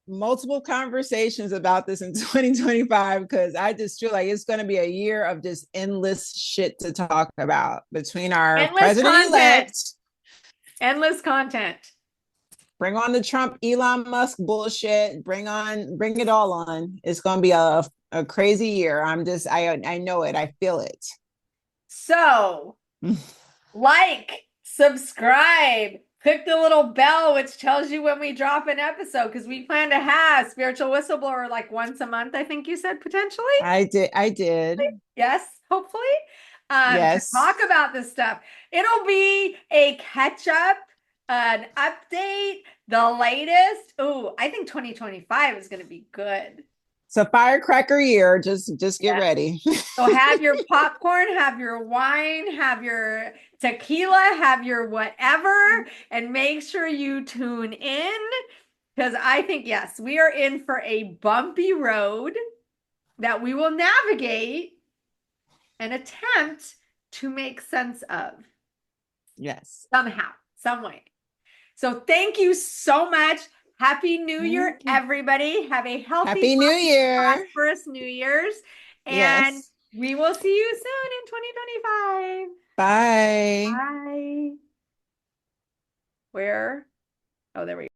multiple conversations about this in 2025 because I just feel like it's gonna be a year of just endless shit to talk about between our Endless president content. elect. Endless content. Bring on the Trump Elon Musk bullshit. Bring it all on. It's gonna be a crazy year. I know it. I feel it. So, like, subscribe, click the little bell, which tells you when we drop an episode, because we plan to have Spiritual Whistleblower like once a month, I think you said potentially. I did. Yes, hopefully. To talk Yes. about this stuff. It'll be a catch up, an update, the latest. Oh, I think 2025 is going to be good. It's a firecracker year. Just get Yeah. ready. So have your popcorn, have your wine, have your tequila, have your whatever, and make sure you tune in because I think, yes, we are in for a bumpy road that we will navigate and attempt to make sense of Yes. somehow, some way. So thank you so much. Happy New Year, everybody. Have a healthy, Happy New happy, Year. prosperous New Year's. And Yes. we will see you soon in 2025. Bye. Bye. Where? Oh, there we go.